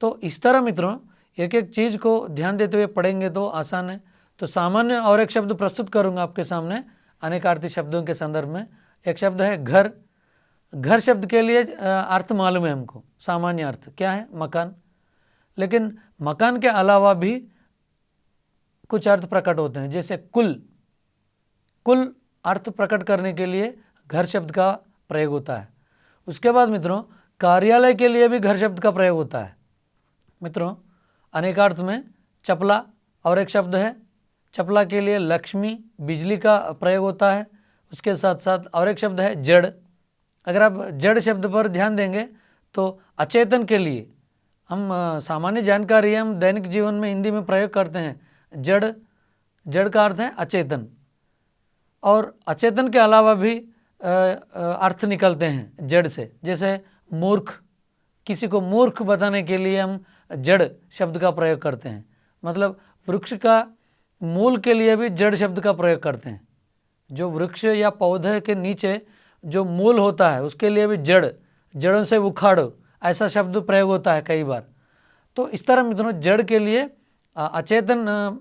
A: तो इस तरह मित्रों एक एक चीज़ को ध्यान देते हुए पढ़ेंगे तो आसान है। तो सामान्य और एक शब्द प्रस्तुत करूंगा आपके सामने अनेकार्थी शब्दों के संदर्भ में। एक शब्द है घर, घर शब्द के लिए अर्थ मालूम है हमको, सामान्य अर्थ क्या है? मकान। लेकिन मकान के अलावा भी कुछ अर्थ प्रकट होते हैं, जैसे कुल, कुल अर्थ प्रकट करने के लिए घर शब्द का प्रयोग होता है। उसके बाद मित्रों कार्यालय के लिए भी घर शब्द का प्रयोग होता है। मित्रों अनेकार्थ में चपला और एक शब्द है, चपला के लिए लक्ष्मी, बिजली का प्रयोग होता है। उसके साथ साथ और एक शब्द है जड़। अगर आप जड़ शब्द पर ध्यान देंगे तो अचेतन के लिए, हम सामान्य जानकारी हम दैनिक जीवन में हिंदी में प्रयोग करते हैं जड़, जड़ का अर्थ है अचेतन। और अचेतन के अलावा भी अर्थ निकलते हैं जड़ से, जैसे मूर्ख, किसी को मूर्ख बताने के लिए हम जड़ शब्द का प्रयोग करते हैं। मतलब वृक्ष का मूल के लिए भी जड़ शब्द का प्रयोग करते हैं। जो वृक्ष या पौधे के नीचे जो मूल होता है उसके लिए भी जड़, जड़ों से उखाड़ो, ऐसा शब्द प्रयोग होता है कई बार। तो इस तरह मित्रों जड़ के लिए अचेतन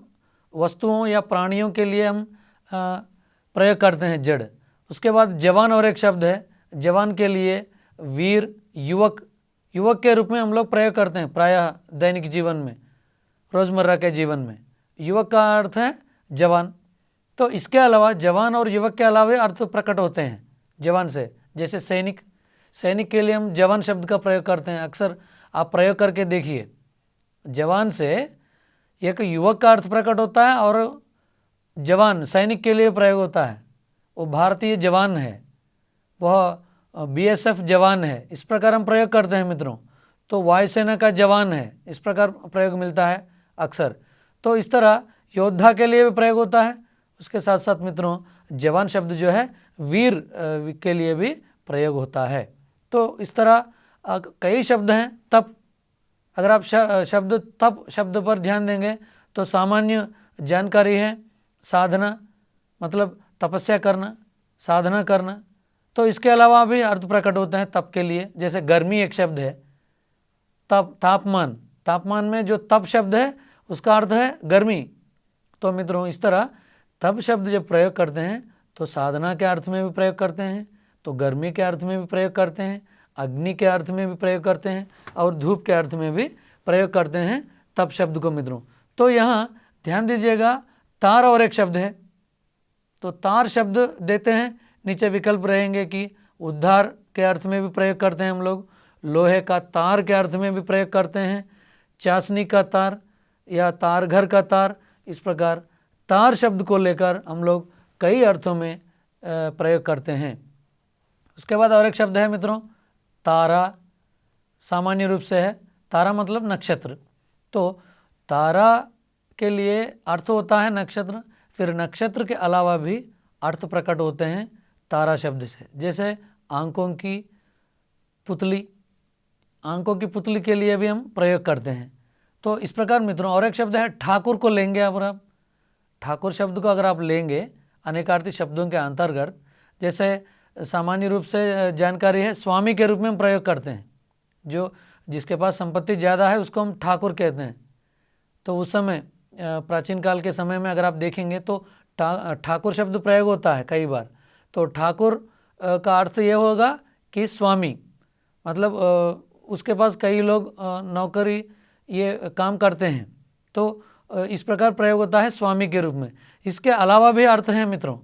A: वस्तुओं या प्राणियों के लिए हम प्रयोग करते हैं जड़। उसके बाद जवान और एक शब्द है, जवान के लिए वीर, युवक, युवक के रूप में हम लोग प्रयोग करते हैं प्रायः दैनिक जीवन में, रोज़मर्रा के जीवन में। युवक का अर्थ है जवान। तो इसके अलावा जवान और युवक के अलावा अर्थ प्रकट होते हैं जवान से, जैसे सैनिक, सैनिक के लिए हम जवान शब्द का प्रयोग करते हैं। अक्सर आप प्रयोग करके देखिए, जवान से एक युवक का अर्थ प्रकट होता है और जवान सैनिक के लिए प्रयोग होता है। वो भारतीय जवान है, वह BSF जवान है, इस प्रकार हम प्रयोग करते हैं मित्रों। तो वायुसेना का जवान है, इस प्रकार प्रयोग मिलता है अक्सर। तो इस तरह योद्धा के लिए भी प्रयोग होता है। उसके साथ साथ मित्रों जवान शब्द जो है वीर के लिए भी प्रयोग होता है। तो इस तरह कई शब्द हैं। तप, अगर आप शब्द तप शब्द पर ध्यान देंगे तो सामान्य जानकारी है साधना, मतलब तपस्या करना, साधना करना। तो इसके अलावा भी अर्थ प्रकट होते हैं तप के लिए, जैसे गर्मी एक शब्द है, तप, तापमान, तापमान में जो तप शब्द है उसका अर्थ है गर्मी। तो मित्रों इस तरह तप शब्द जब प्रयोग करते हैं तो साधना के अर्थ में भी प्रयोग करते हैं, तो गर्मी के अर्थ में भी प्रयोग करते हैं, अग्नि के अर्थ में भी प्रयोग करते हैं और धूप के अर्थ में भी प्रयोग करते हैं तप शब्द को मित्रों। तो यहाँ ध्यान दीजिएगा तार और एक शब्द है, तो तार शब्द देते हैं नीचे विकल्प रहेंगे कि उद्धार के अर्थ में भी प्रयोग करते हैं हम लोग, लोहे का तार के अर्थ में भी प्रयोग करते हैं, चाशनी का तार या तार घर का तार। इस प्रकार तार शब्द को लेकर हम लोग कई अर्थों में प्रयोग करते हैं। उसके बाद और एक शब्द है मित्रों तारा, सामान्य रूप से है तारा मतलब नक्षत्र। तो तारा के लिए अर्थ होता है नक्षत्र, फिर नक्षत्र के अलावा भी अर्थ प्रकट होते हैं तारा शब्द से, जैसे आंखों की पुतली, आंखों की पुतली के लिए भी हम प्रयोग करते हैं। तो इस प्रकार मित्रों और एक शब्द है ठाकुर को लेंगे। अगर आप ठाकुर शब्द को अगर आप लेंगे अनेकार्थी शब्दों के अंतर्गत, जैसे सामान्य रूप से जानकारी है स्वामी के रूप में हम प्रयोग करते हैं, जो जिसके पास संपत्ति ज़्यादा है उसको हम ठाकुर कहते हैं। तो उस समय प्राचीन काल के समय में अगर आप देखेंगे तो ठाकुर शब्द प्रयोग होता है कई बार। तो ठाकुर का अर्थ ये होगा कि स्वामी, मतलब उसके पास कई लोग नौकरी ये काम करते हैं, तो इस प्रकार प्रयोग होता है स्वामी के रूप में। इसके अलावा भी अर्थ हैं मित्रों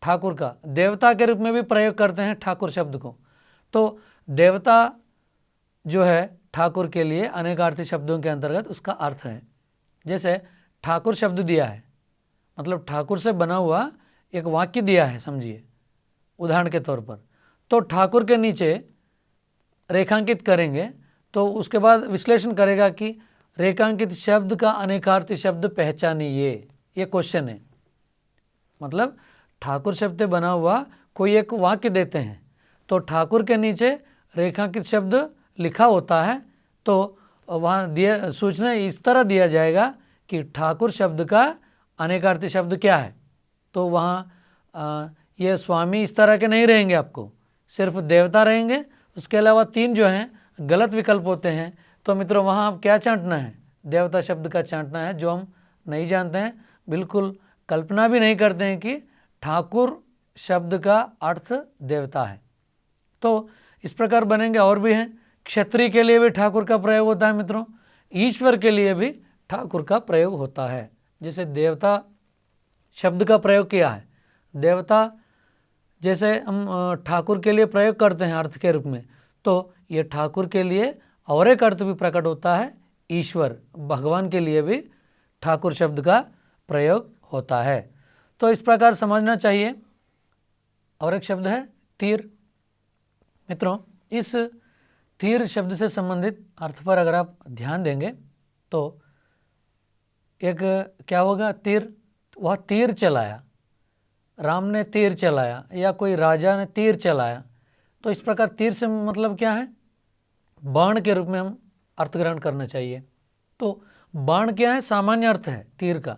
A: ठाकुर का, देवता के रूप में भी प्रयोग करते हैं ठाकुर शब्द को। तो देवता जो है ठाकुर के लिए अनेकार्थी शब्दों के अंतर्गत उसका अर्थ है। जैसे ठाकुर शब्द दिया है, मतलब ठाकुर से बना हुआ एक वाक्य दिया है समझिए उदाहरण के तौर पर, तो ठाकुर के नीचे रेखांकित करेंगे तो उसके बाद विश्लेषण करेगा कि रेखांकित शब्द का अनेकार्थी शब्द पहचानिए, ये क्वेश्चन है। मतलब ठाकुर शब्द बना हुआ कोई एक वाक्य देते हैं, तो ठाकुर के नीचे रेखांकित शब्द लिखा होता है, तो वहाँ दिया सूचना इस तरह दिया जाएगा कि ठाकुर शब्द का अनेकार्थी शब्द क्या है। तो वहाँ ये स्वामी इस तरह के नहीं रहेंगे, आपको सिर्फ देवता रहेंगे। उसके अलावा 3 जो हैं गलत विकल्प होते हैं। तो मित्रों वहाँ आप क्या चांटना है, देवता शब्द का चांटना है, जो हम नहीं जानते हैं, बिल्कुल कल्पना भी नहीं करते हैं कि ठाकुर शब्द का अर्थ देवता है। तो इस प्रकार बनेंगे। और भी हैं, क्षत्रिय के लिए भी ठाकुर का प्रयोग होता है मित्रों, ईश्वर के लिए भी ठाकुर का प्रयोग होता है। जैसे देवता शब्द का प्रयोग किया है, देवता जैसे हम ठाकुर के लिए प्रयोग करते हैं अर्थ के रूप में, तो ये ठाकुर के लिए और एक अर्थ भी प्रकट होता है, ईश्वर भगवान के लिए भी ठाकुर शब्द का प्रयोग होता है। तो इस प्रकार समझना चाहिए। और एक शब्द है तीर। मित्रों इस तीर शब्द से संबंधित अर्थ पर अगर आप ध्यान देंगे तो एक क्या होगा, तीर, वह तीर चलाया, राम ने तीर चलाया या कोई राजा ने तीर चलाया। तो इस प्रकार तीर से मतलब क्या है, बाण के रूप में हम अर्थ ग्रहण करना चाहिए। तो बाण क्या है, सामान्य अर्थ है तीर का,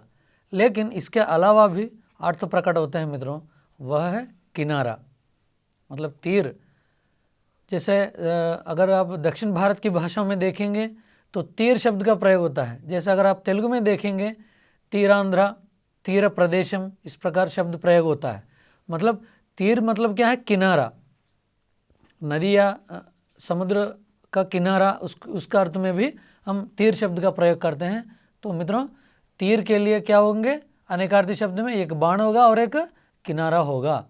A: लेकिन इसके अलावा भी अर्थ प्रकट होते हैं मित्रों, वह है किनारा। मतलब तीर, जैसे अगर आप दक्षिण भारत की भाषाओं में देखेंगे तो तीर शब्द का प्रयोग होता है। जैसे अगर आप तेलुगु में देखेंगे तीरांध्रा, तीर प्रदेशम, इस प्रकार शब्द प्रयोग होता है। मतलब तीर मतलब क्या है, किनारा, नदी या समुद्र का किनारा, उसका अर्थ में भी हम तीर शब्द का प्रयोग करते हैं। तो मित्रों तीर के लिए क्या होंगे, अनेकार्थी शब्द में एक बाण होगा और एक किनारा होगा।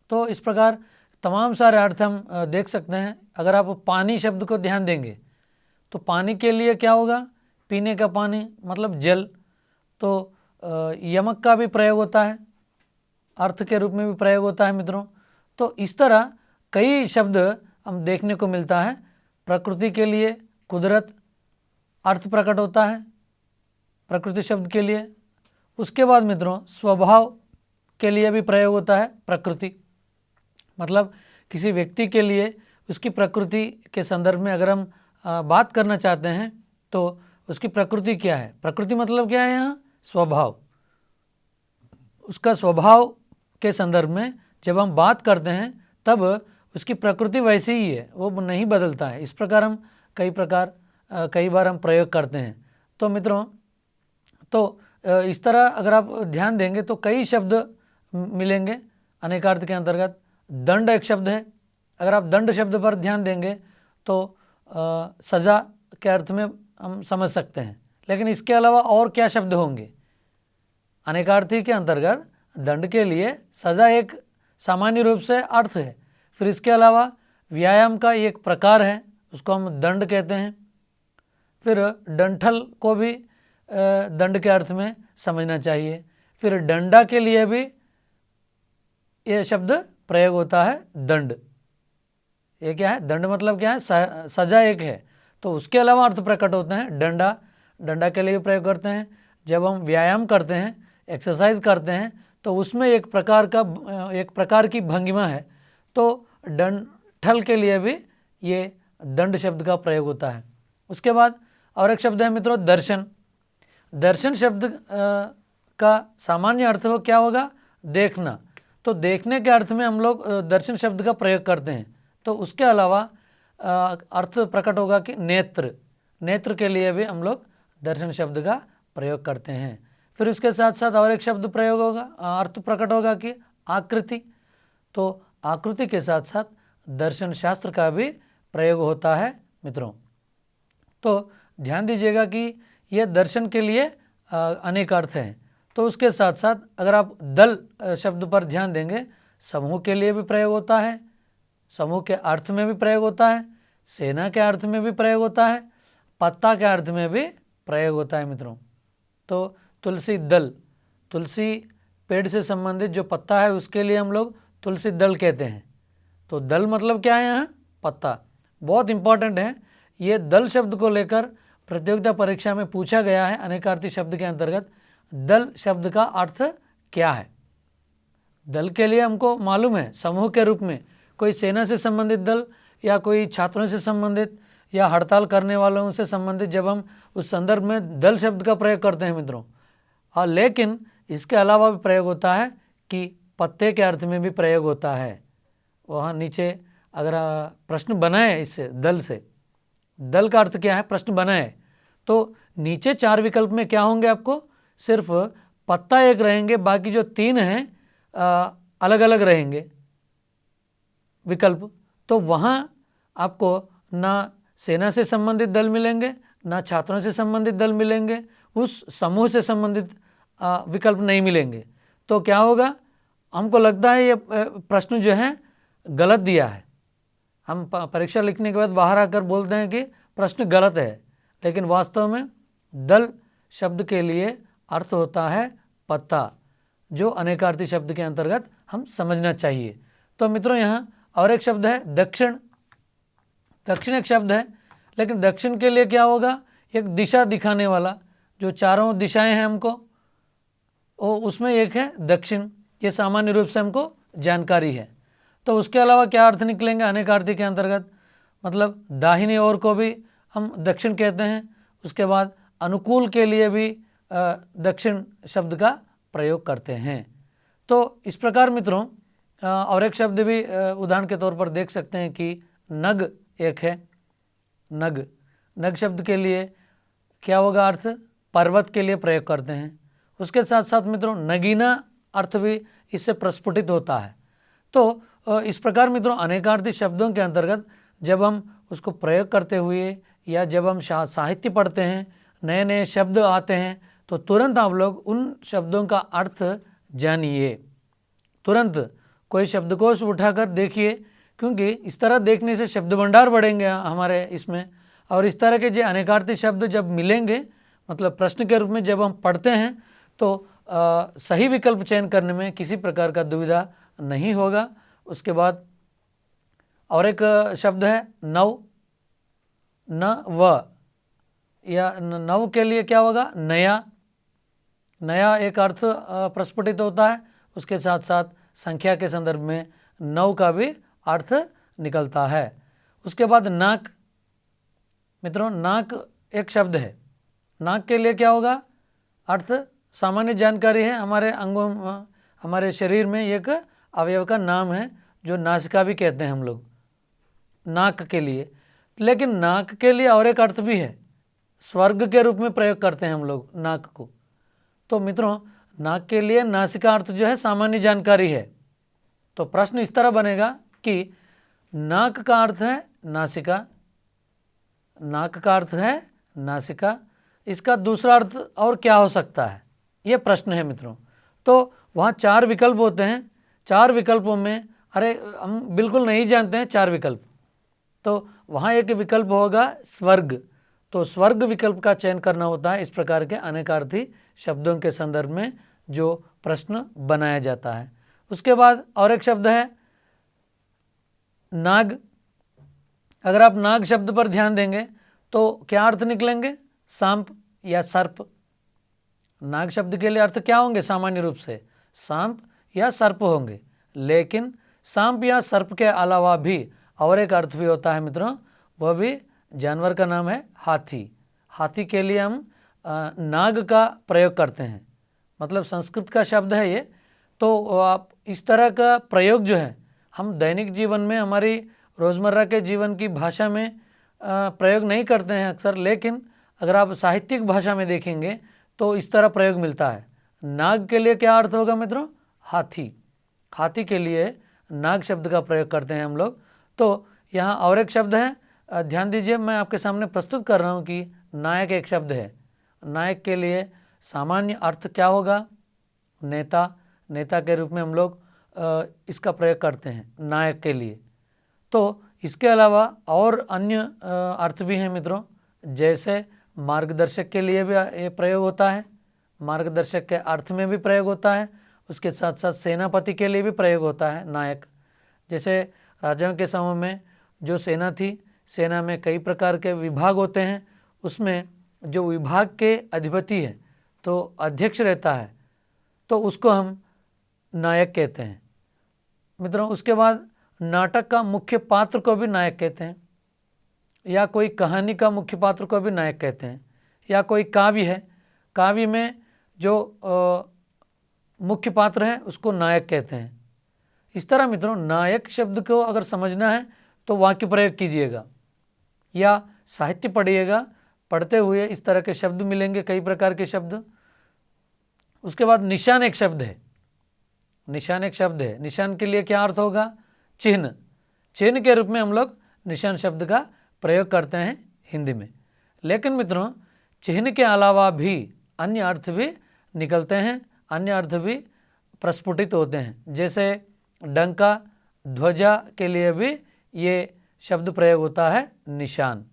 A: तो इस प्रकार तमाम सारे अर्थ हम देख सकते हैं। अगर आप पानी शब्द को ध्यान देंगे तो पानी के लिए क्या होगा, पीने का पानी मतलब जल। तो यमक का भी प्रयोग होता है, अर्थ के रूप में भी प्रयोग होता है मित्रों। तो इस तरह कई शब्द हम देखने को मिलता है। प्रकृति के लिए कुदरत अर्थ प्रकट होता है प्रकृति शब्द के लिए। उसके बाद मित्रों स्वभाव के लिए भी प्रयोग होता है प्रकृति, मतलब किसी व्यक्ति के लिए उसकी प्रकृति के संदर्भ में अगर हम बात करना चाहते हैं तो उसकी प्रकृति क्या है, प्रकृति मतलब क्या है यहाँ, स्वभाव। उसका स्वभाव के संदर्भ में जब हम बात करते हैं तब उसकी प्रकृति वैसी ही है, वो नहीं बदलता है। इस प्रकार हम कई बार हम प्रयोग करते हैं। तो मित्रों तो इस तरह अगर आप ध्यान देंगे तो कई शब्द मिलेंगे अनेकार्थ के अंतर्गत। दंड एक शब्द है, अगर आप दंड शब्द पर ध्यान देंगे तो सज़ा के अर्थ में हम समझ सकते हैं। लेकिन इसके अलावा और क्या शब्द होंगे, अनेकार्थी के अंतर्गत दंड के लिए सज़ा एक सामान्य रूप से अर्थ है। फिर इसके अलावा व्यायाम का एक प्रकार है, उसको हम दंड कहते हैं। फिर डंठल को भी दंड के अर्थ में समझना चाहिए। फिर डंडा के लिए भी ये शब्द प्रयोग होता है, दंड। ये क्या है? दंड मतलब क्या है? सजा एक है। तो उसके अलावा अर्थ प्रकट होते हैं। डंडा, डंडा के लिए भी प्रयोग करते हैं। जब हम व्यायाम करते हैं, एक्सरसाइज करते हैं, तो उसमें एक प्रकार की भंगिमा है, तो डंठल के लिए भी ये दंड शब्द का प्रयोग होता है। उसके बाद और एक शब्द है मित्रों, दर्शन। दर्शन शब्द का सामान्य अर्थ हो क्या होगा? देखना। तो देखने के अर्थ में हम लोग दर्शन शब्द का प्रयोग करते हैं। तो उसके अलावा अर्थ प्रकट होगा कि नेत्र, नेत्र के लिए भी हम लोग दर्शन शब्द का प्रयोग करते हैं। फिर उसके साथ साथ और एक शब्द प्रयोग होगा, अर्थ प्रकट होगा कि आकृति। तो आकृति के साथ साथ दर्शन शास्त्र का भी प्रयोग होता है मित्रों। तो ध्यान दीजिएगा कि ये दर्शन के लिए अनेक अर्थ हैं। तो उसके साथ साथ अगर आप दल शब्द पर ध्यान देंगे, समूह के लिए भी प्रयोग होता है, समूह के अर्थ में भी प्रयोग होता है, सेना के अर्थ में भी प्रयोग होता है, पत्ता के अर्थ में भी प्रयोग होता है मित्रों। तो तुलसी दल, तुलसी पेड़ से संबंधित जो पत्ता है उसके लिए हम लोग तुलसी दल कहते हैं। तो दल मतलब क्या है? यहाँ पत्ता। बहुत इंपॉर्टेंट है। ये दल शब्द को लेकर प्रतियोगिता परीक्षा में पूछा गया है। अनेकार्थी शब्द के अंतर्गत दल शब्द का अर्थ क्या है? दल के लिए हमको मालूम है, समूह के रूप में कोई सेना से संबंधित दल, या कोई छात्रों से संबंधित, या हड़ताल करने वालों से संबंधित, जब हम उस संदर्भ में दल शब्द का प्रयोग करते हैं मित्रों। और लेकिन इसके अलावा भी प्रयोग होता है कि पत्ते के अर्थ में भी प्रयोग होता है। वहाँ नीचे अगर प्रश्न बनाए इससे, दल से, दल का अर्थ क्या है, प्रश्न बनाए, तो नीचे 4 विकल्प में क्या होंगे? आपको सिर्फ पत्ता एक रहेंगे, बाकी जो 3 हैं अलग अलग रहेंगे विकल्प। तो वहाँ आपको ना सेना से संबंधित दल मिलेंगे, ना छात्रों से संबंधित दल मिलेंगे, उस समूह से संबंधित विकल्प नहीं मिलेंगे। तो क्या होगा? हमको लगता है ये प्रश्न जो है गलत दिया है। हम परीक्षा लिखने के बाद बाहर आकर बोलते हैं कि प्रश्न गलत है, लेकिन वास्तव में दल शब्द के लिए अर्थ होता है पत्ता, जो अनेकार्थी शब्द के अंतर्गत हम समझना चाहिए। तो मित्रों यहाँ और एक शब्द है दक्षिण। दक्षिण एक शब्द है, लेकिन दक्षिण के लिए क्या होगा? एक दिशा दिखाने वाला, जो चारों दिशाएं हैं हमको, उसमें एक है दक्षिण। ये सामान्य रूप से हमको जानकारी है। तो उसके अलावा क्या अर्थ निकलेंगे अनेकार्थी के अंतर्गत? मतलब दाहिनी ओर को भी हम दक्षिण कहते हैं। उसके बाद अनुकूल के लिए भी दक्षिण शब्द का प्रयोग करते हैं। तो इस प्रकार मित्रों और एक शब्द भी उदाहरण के तौर पर देख सकते हैं कि नग एक है। नग, नग शब्द के लिए क्या होगा अर्थ? पर्वत के लिए प्रयोग करते हैं। उसके साथ साथ मित्रों नगीना अर्थ भी इससे प्रस्फुटित होता है। तो इस प्रकार मित्रों अनेकार्थी शब्दों के अंतर्गत जब हम उसको प्रयोग करते हुए, या जब हम साहित्य पढ़ते हैं, नए नए शब्द आते हैं, तो तुरंत आप लोग उन शब्दों का अर्थ जानिए। तुरंत कोई शब्दकोश उठाकर देखिए, क्योंकि इस तरह देखने से शब्द भंडार बढ़ेंगे हमारे इसमें। और इस तरह के जो अनेकार्थी शब्द जब मिलेंगे, मतलब प्रश्न के रूप में जब हम पढ़ते हैं, तो सही विकल्प चयन करने में किसी प्रकार का दुविधा नहीं होगा। उसके बाद और एक शब्द है नव। न व, या नव के लिए क्या होगा? नया। नया एक अर्थ प्रस्फुटित होता है। उसके साथ साथ संख्या के संदर्भ में नव का भी अर्थ निकलता है। उसके बाद नाक। मित्रों नाक एक शब्द है। नाक के लिए क्या होगा अर्थ? सामान्य जानकारी है, हमारे अंगों, हमारे शरीर में एक अवयव का नाम है जो नासिका भी कहते हैं हम लोग नाक के लिए। लेकिन नाक के लिए और एक अर्थ भी है, स्वर्ग के रूप में प्रयोग करते हैं हम लोग नाक को। तो मित्रों नाक के लिए नासिका अर्थ जो है सामान्य जानकारी है। तो प्रश्न इस तरह बनेगा कि नाक का अर्थ है नासिका, नाक का अर्थ है नासिका, इसका दूसरा अर्थ और क्या हो सकता है, ये प्रश्न है मित्रों। तो वहाँ 4 विकल्प होते हैं, 4 विकल्पों में अरे हम बिल्कुल नहीं जानते हैं 4 विकल्प, तो वहाँ एक विकल्प होगा स्वर्ग, तो स्वर्ग विकल्प का चयन करना होता है। इस प्रकार के अनेकार्थी शब्दों के संदर्भ में जो प्रश्न बनाया जाता है। उसके बाद और एक शब्द है नाग। अगर आप नाग शब्द पर ध्यान देंगे तो क्या अर्थ निकलेंगे? सांप या सर्प। नाग शब्द के लिए अर्थ क्या होंगे? सामान्य रूप से सांप या सर्प होंगे, लेकिन सांप या सर्प के अलावा भी और एक अर्थ भी होता है मित्रों, वह भी जानवर का नाम है हाथी। हाथी के लिए हम नाग का प्रयोग करते हैं, मतलब संस्कृत का शब्द है ये। तो आप इस तरह का प्रयोग जो है हम दैनिक जीवन में, हमारी रोज़मर्रा के जीवन की भाषा में प्रयोग नहीं करते हैं अक्सर, लेकिन अगर आप साहित्यिक भाषा में देखेंगे तो इस तरह प्रयोग मिलता है। नाग के लिए क्या अर्थ होगा मित्रों? हाथी। हाथी के लिए नाग शब्द का प्रयोग करते हैं हम लोग। तो यहाँ और एक शब्द है, ध्यान दीजिए, मैं आपके सामने प्रस्तुत कर रहा हूँ कि नायक एक शब्द है। नायक के लिए सामान्य अर्थ क्या होगा? नेता। नेता के रूप में हम लोग इसका प्रयोग करते हैं नायक के लिए। तो इसके अलावा और अन्य अर्थ भी हैं मित्रों, जैसे मार्गदर्शक के लिए भी ये प्रयोग होता है, मार्गदर्शक के अर्थ में भी प्रयोग होता है। उसके साथ साथ सेनापति के लिए भी प्रयोग होता है नायक। जैसे राजाओं के समय में जो सेना थी, सेना में कई प्रकार के विभाग होते हैं, उसमें जो विभाग के अधिपति है तो अध्यक्ष रहता है, तो उसको हम नायक कहते हैं मित्रों। उसके बाद नाटक का मुख्य पात्र को भी नायक कहते हैं, या कोई कहानी का मुख्य पात्र को भी नायक कहते हैं, या कोई काव्य है, काव्य में जो मुख्य पात्र है उसको नायक कहते हैं। इस तरह मित्रों नायक शब्द को अगर समझना है तो वाक्य प्रयोग कीजिएगा या साहित्य पढ़िएगा, पढ़ते हुए इस तरह के शब्द मिलेंगे, कई प्रकार के शब्द। उसके बाद निशान एक शब्द है। निशान एक शब्द है, निशान के लिए क्या अर्थ होगा? चिन्ह। चिन्ह के रूप में हम लोग निशान शब्द का प्रयोग करते हैं हिंदी में। लेकिन मित्रों चिन्ह के अलावा भी अन्य अर्थ भी निकलते हैं, अन्य अर्थ भी प्रस्फुटित होते हैं। जैसे डंका, ध्वजा के लिए भी ये शब्द प्रयोग होता है निशान।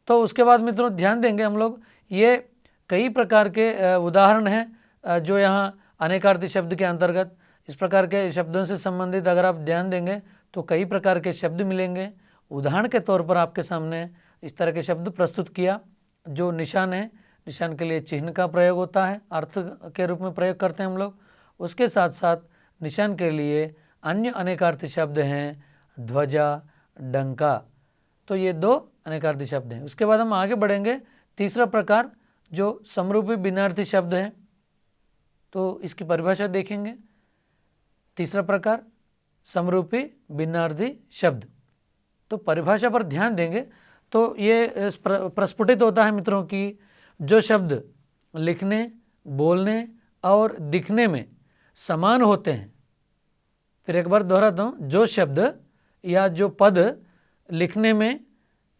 A: तो उसके बाद मित्रों ध्यान देंगे हम लोग, ये कई प्रकार के उदाहरण हैं जो यहाँ अनेकार्थी शब्द के अंतर्गत इस प्रकार के शब्दों से संबंधित अगर आप ध्यान देंगे तो कई प्रकार के शब्द मिलेंगे। उदाहरण के तौर पर आपके सामने इस तरह के शब्द प्रस्तुत किया। जो निशान है, निशान के लिए चिन्ह का प्रयोग होता है, अर्थ के रूप में प्रयोग करते हैं हम लोग। उसके साथ साथ निशान के लिए अन्य अनेकार्थी शब्द हैं ध्वजा, डंका। तो ये 2 अनेकार्थी शब्द हैं। उसके बाद हम आगे बढ़ेंगे, तीसरा प्रकार जो समरूपी भिन्नार्थी शब्द हैं, तो इसकी परिभाषा देखेंगे। तीसरा प्रकार समरूपी भिन्नार्थी शब्द, तो परिभाषा पर ध्यान देंगे तो ये प्रस्फुटित होता है मित्रों कि जो शब्द लिखने, बोलने और दिखने में समान होते हैं। फिर एक बार दोहराता हूँ, जो शब्द या जो पद लिखने में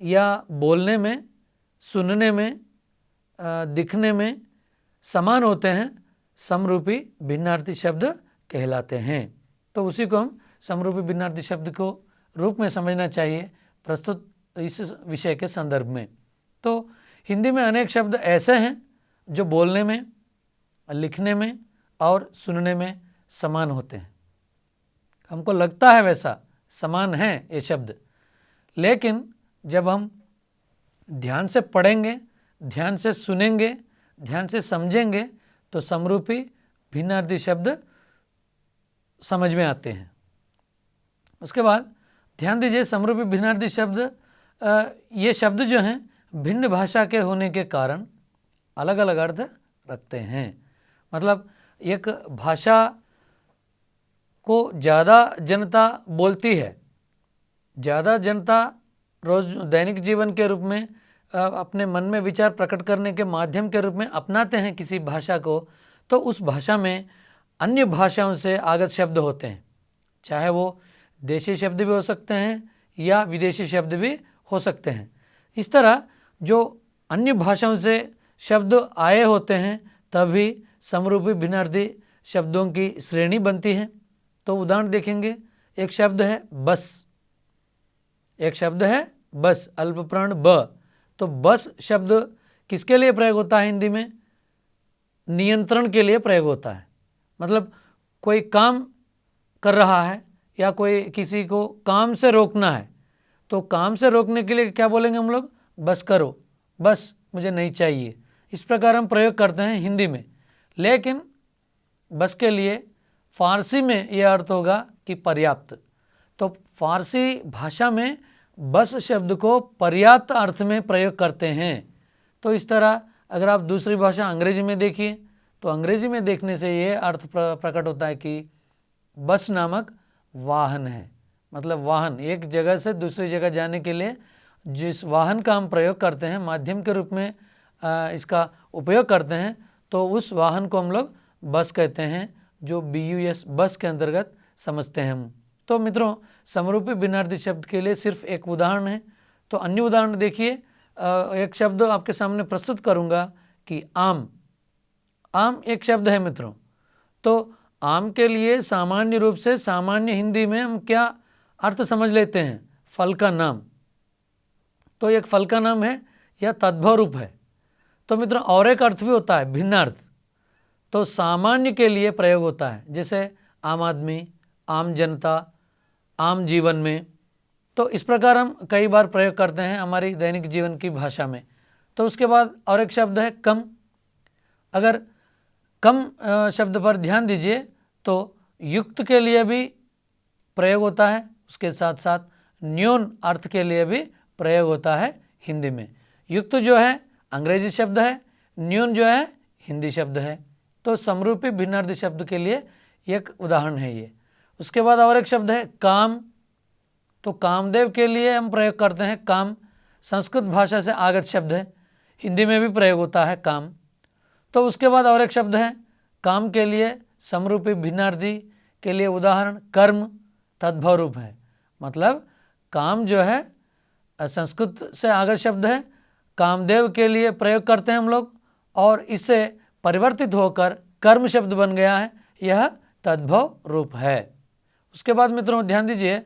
A: या बोलने में, सुनने में, दिखने में समान होते हैं, समरूपी भिन्नार्थी शब्द कहलाते हैं। तो उसी को हम समरूपी भिन्नार्थी शब्द को रूप में समझना चाहिए प्रस्तुत इस विषय के संदर्भ में। तो हिंदी में अनेक शब्द ऐसे हैं जो बोलने में, लिखने में और सुनने में समान होते हैं। हमको लगता है वैसा समान है ये शब्द, लेकिन जब हम ध्यान से पढ़ेंगे, ध्यान से सुनेंगे, ध्यान से समझेंगे तो समरूपी भिन्नार्थी शब्द समझ में आते हैं। उसके बाद ध्यान दीजिए, समरूपी भिन्नार्थी शब्द ये शब्द जो हैं भिन्न भाषा के होने के कारण अलग अलग अर्थ रखते हैं। मतलब एक भाषा को ज़्यादा जनता बोलती है, ज़्यादा जनता रोज़ दैनिक जीवन के रूप में अपने मन में विचार प्रकट करने के माध्यम के रूप में अपनाते हैं किसी भाषा को, तो उस भाषा में अन्य भाषाओं से आगत शब्द होते हैं, चाहे वो देशी शब्द भी हो सकते हैं या विदेशी शब्द भी हो सकते हैं। इस तरह जो अन्य भाषाओं से शब्द आए होते हैं तभी समरूपी भिन्नार्थी शब्दों की श्रेणी बनती है। तो उदाहरण देखेंगे, एक शब्द है बस, एक शब्द है बस, अल्पप्राण ब। तो बस शब्द किसके लिए प्रयोग होता है हिंदी में? नियंत्रण के लिए प्रयोग होता है। मतलब कोई काम कर रहा है या कोई किसी को काम से रोकना है, तो काम से रोकने के लिए क्या बोलेंगे हम लोग? बस करो, बस मुझे नहीं चाहिए। इस प्रकार हम प्रयोग करते हैं हिंदी में। लेकिन बस के लिए फारसी में यह अर्थ होगा कि पर्याप्त। तो फारसी भाषा में बस शब्द को पर्याप्त अर्थ में प्रयोग करते हैं। तो इस तरह अगर आप दूसरी भाषा अंग्रेजी में देखिए, तो अंग्रेजी में देखने से ये अर्थ प्रकट होता है कि बस नामक वाहन है। मतलब वाहन, एक जगह से दूसरी जगह जाने के लिए जिस वाहन का हम प्रयोग करते हैं, माध्यम के रूप में इसका उपयोग करते हैं, तो उस वाहन को हम लोग बस कहते हैं, जो BUS बस के अंतर्गत समझते हैं हम। तो मित्रों, समरूपी भिन्नार्थी शब्द के लिए सिर्फ एक उदाहरण है। तो अन्य उदाहरण देखिए, एक शब्द आपके सामने प्रस्तुत करूंगा कि आम। आम एक शब्द है मित्रों। तो आम के लिए सामान्य रूप से सामान्य हिंदी में हम क्या अर्थ समझ लेते हैं? फल का नाम। तो एक फल का नाम है या तद्भव रूप है। तो मित्रों, और एक अर्थ भी होता है भिन्नार्थ। तो सामान्य के लिए प्रयोग होता है, जैसे आम आदमी, आम जनता, आम जीवन में। तो इस प्रकार हम कई बार प्रयोग करते हैं हमारी दैनिक जीवन की भाषा में। तो उसके बाद और एक शब्द है कम। अगर कम शब्द पर ध्यान दीजिए तो युक्त के लिए भी प्रयोग होता है, उसके साथ साथ न्यून अर्थ के लिए भी प्रयोग होता है हिंदी में। युक्त जो है अंग्रेजी शब्द है, न्यून जो है हिंदी शब्द है। तो समरूपी भिन्नार्थी शब्द के लिए एक उदाहरण है ये। उसके बाद और एक शब्द है काम। तो कामदेव के लिए हम प्रयोग करते हैं काम। संस्कृत भाषा से आगत शब्द है, हिंदी में भी प्रयोग होता है काम। तो उसके बाद और एक शब्द है काम के लिए समरूपी भिन्नार्थी के लिए उदाहरण कर्म तद्भव रूप है। मतलब काम जो है संस्कृत से आगत शब्द है, कामदेव के लिए प्रयोग करते हैं हम लोग, और इससे परिवर्तित होकर कर्म शब्द बन गया है, यह तद्भव रूप है। उसके बाद मित्रों ध्यान दीजिए,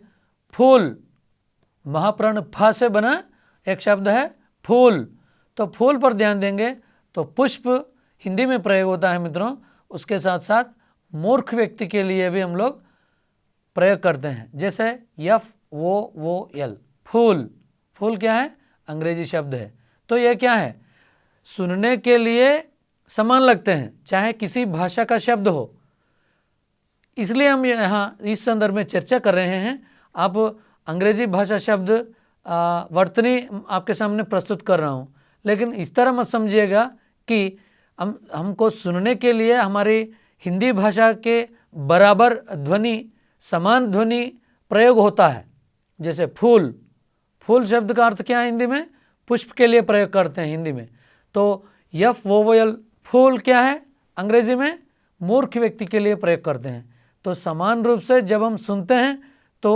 A: फूल, महाप्राण फ से बना एक शब्द है फूल। तो फूल पर ध्यान देंगे तो पुष्प हिंदी में प्रयोग होता है मित्रों। उसके साथ साथ मूर्ख व्यक्ति के लिए भी हम लोग प्रयोग करते हैं, जैसे FOOL फूल। फूल क्या है? अंग्रेजी शब्द है। तो यह क्या है? सुनने के लिए समान लगते हैं, चाहे किसी भाषा का शब्द हो। इसलिए हम यहाँ इस संदर्भ में चर्चा कर रहे हैं। आप अंग्रेजी भाषा शब्द वर्तनी आपके सामने प्रस्तुत कर रहा हूँ, लेकिन इस तरह मत समझिएगा कि हमको सुनने के लिए हमारी हिंदी भाषा के बराबर ध्वनि, समान ध्वनि प्रयोग होता है। जैसे फूल, फूल शब्द का अर्थ क्या है हिंदी में? पुष्प के लिए प्रयोग करते हैं हिंदी में। तो FOOL फूल क्या है? अंग्रेजी में मूर्ख व्यक्ति के लिए प्रयोग करते हैं। तो समान रूप से जब हम सुनते हैं तो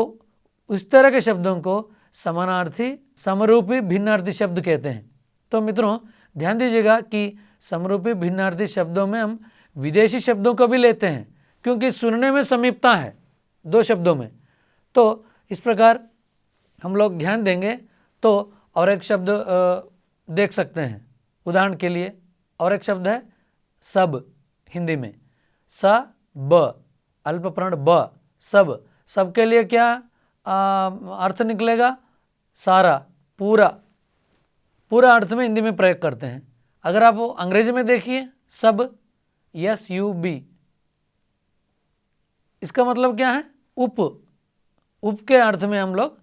A: उस तरह के शब्दों को समानार्थी समरूपी भिन्नार्थी शब्द कहते हैं। तो मित्रों ध्यान दीजिएगा कि समरूपी भिन्नार्थी शब्दों में हम विदेशी शब्दों को भी लेते हैं, क्योंकि सुनने में समीपता है दो शब्दों में। तो इस प्रकार हम लोग ध्यान देंगे तो और एक शब्द देख सकते हैं उदाहरण के लिए। और एक शब्द है सब, हिंदी में स ब, अल्पप्राण ब, सब। सब के लिए क्या अर्थ निकलेगा? सारा, पूरा, पूरा अर्थ में हिंदी में प्रयोग करते हैं। अगर आप अंग्रेजी में देखिए सब, SUB, इसका मतलब क्या है? उप, उप के अर्थ में हम लोग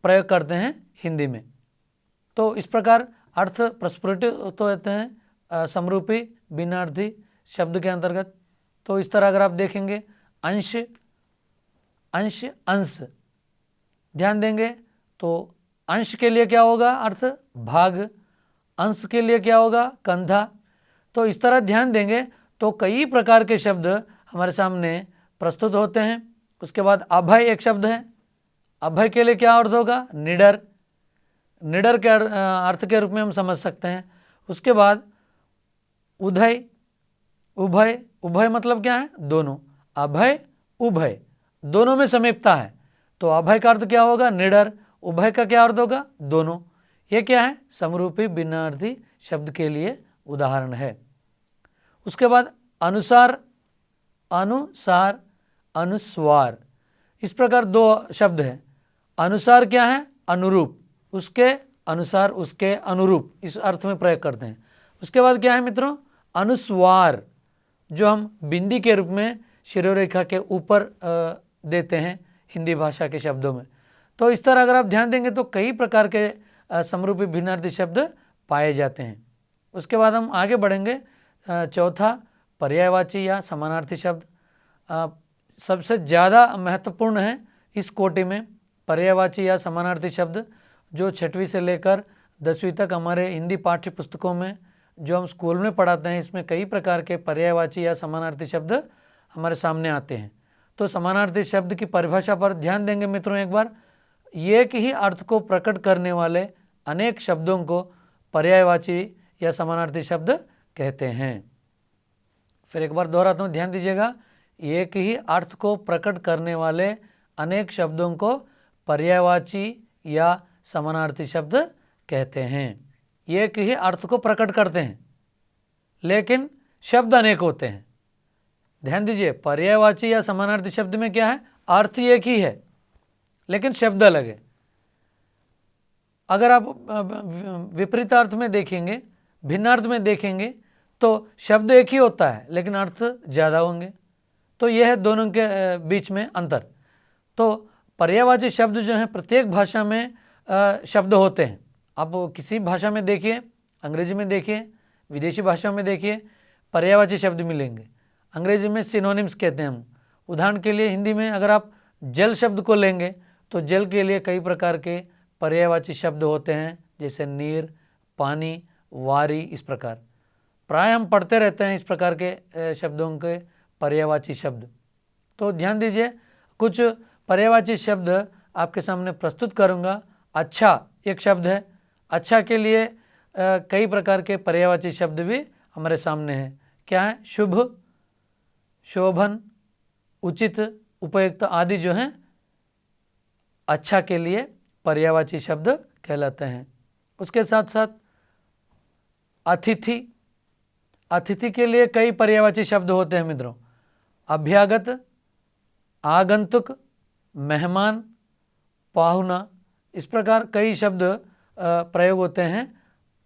A: प्रयोग करते हैं हिंदी में। तो इस प्रकार अर्थ प्रस्फुटित तो होते हैं समरूपी भिन्नार्थी शब्द के अंतर्गत। तो इस तरह अगर आप देखेंगे अंश, अंश, अंश, ध्यान देंगे तो अंश के लिए क्या होगा अर्थ? भाग। अंश के लिए क्या होगा? कंधा। तो इस तरह ध्यान देंगे तो कई प्रकार के शब्द हमारे सामने प्रस्तुत होते हैं। उसके बाद अभय एक शब्द है। अभय के लिए क्या अर्थ होगा? निडर। निडर के अर्थ के रूप में हम समझ सकते हैं। उसके बाद उदय, उभय, उभय मतलब क्या है? दोनों। अभय, उभय, दोनों में समीपता है। तो अभय का अर्थ क्या होगा? निडर। उभय का क्या अर्थ होगा? दोनों। ये क्या है? समरूपी भिन्नार्थी शब्द के लिए उदाहरण है। उसके बाद अनुसार, अनुसार, अनुस्वार, इस प्रकार दो शब्द हैं। अनुसार क्या है? अनुरूप, उसके अनुसार, उसके अनुरूप, इस अर्थ में प्रयोग करते हैं। उसके बाद क्या है मित्रों? अनुस्वार, जो हम बिंदी के रूप में शिरोरेखा के ऊपर देते हैं हिंदी भाषा के शब्दों में। तो इस तरह अगर आप ध्यान देंगे तो कई प्रकार के समरूपी भिन्नार्थी शब्द पाए जाते हैं। उसके बाद हम आगे बढ़ेंगे। चौथा, पर्यायवाची या समानार्थी शब्द सबसे ज़्यादा महत्वपूर्ण है इस कोटि में। पर्यायवाची या समानार्थी शब्द जो 6वीं से लेकर 10वीं तक हमारे हिंदी पाठ्य पुस्तकों में जो हम स्कूल में पढ़ाते हैं, इसमें कई प्रकार के पर्यायवाची या समानार्थी शब्द हमारे सामने आते हैं। तो समानार्थी शब्द की परिभाषा पर ध्यान देंगे मित्रों एक बार। एक ही अर्थ को प्रकट करने वाले अनेक शब्दों को पर्यायवाची या समानार्थी शब्द कहते हैं। फिर एक बार दोहराता हूँ, ध्यान दीजिएगा। एक ही अर्थ को प्रकट करने वाले अनेक शब्दों को पर्यायवाची या समानार्थी शब्द कहते हैं। एक ही अर्थ को प्रकट करते हैं लेकिन शब्द अनेक होते हैं। ध्यान दीजिए, पर्यायवाची या समानार्थी शब्द में क्या है? अर्थ एक ही है लेकिन शब्द अलग है। अगर आप विपरीत अर्थ में देखेंगे, भिन्न अर्थ में देखेंगे तो शब्द एक ही होता है लेकिन अर्थ ज़्यादा होंगे। तो यह है दोनों के बीच में अंतर। तो पर्यायवाची शब्द जो हैं प्रत्येक भाषा में शब्द होते हैं। आप किसी भाषा में देखिए, अंग्रेजी में देखिए, विदेशी भाषा में देखिए, पर्यायवाची शब्द मिलेंगे। अंग्रेजी में सिनोनिम्स कहते हैं हम। उदाहरण के लिए हिंदी में अगर आप जल शब्द को लेंगे तो जल के लिए कई प्रकार के पर्यायवाची शब्द होते हैं, जैसे नीर, पानी, वारी, इस प्रकार। प्राय हम पढ़ते रहते हैं इस प्रकार के शब्दों के पर्यायवाची शब्द। तो ध्यान दीजिए, कुछ पर्यायवाची शब्द आपके सामने प्रस्तुत करूँगा। अच्छा एक शब्द है। अच्छा के लिए कई प्रकार के पर्यायवाची शब्द भी हमारे सामने हैं। क्या है? शुभ, शोभन, उचित, उपयुक्त आदि जो हैं अच्छा के लिए पर्यायवाची शब्द कहलाते हैं। उसके साथ साथ अतिथि, अतिथि के लिए कई पर्यायवाची शब्द होते हैं मित्रों। अभ्यागत, आगंतुक, मेहमान, पाहुना, इस प्रकार कई शब्द प्रयोग होते हैं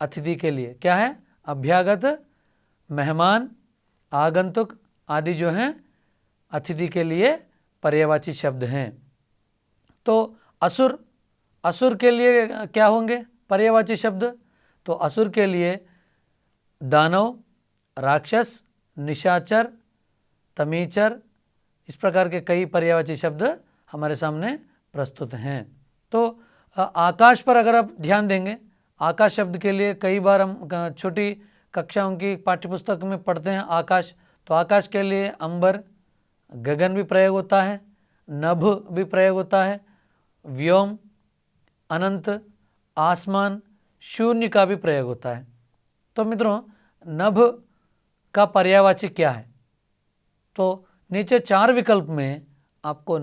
A: अतिथि के लिए। क्या है? अभ्यागत, मेहमान, आगंतुक आदि जो हैं अतिथि के लिए पर्यायवाची शब्द हैं। तो असुर, असुर के लिए क्या होंगे पर्यायवाची शब्द? तो असुर के लिए दानव, राक्षस, निशाचर, तमीचर, इस प्रकार के कई पर्यायवाची शब्द हमारे सामने प्रस्तुत हैं। तो आकाश पर अगर आप ध्यान देंगे, आकाश शब्द के लिए कई बार हम छोटी कक्षाओं की पाठ्यपुस्तक में पढ़ते हैं आकाश। तो आकाश के लिए अंबर, गगन भी प्रयोग होता है, नभ भी प्रयोग होता है, व्योम, अनंत, आसमान, शून्य का भी प्रयोग होता है। तो मित्रों, नभ का पर्यायवाची क्या है? तो नीचे 4 विकल्प में आपको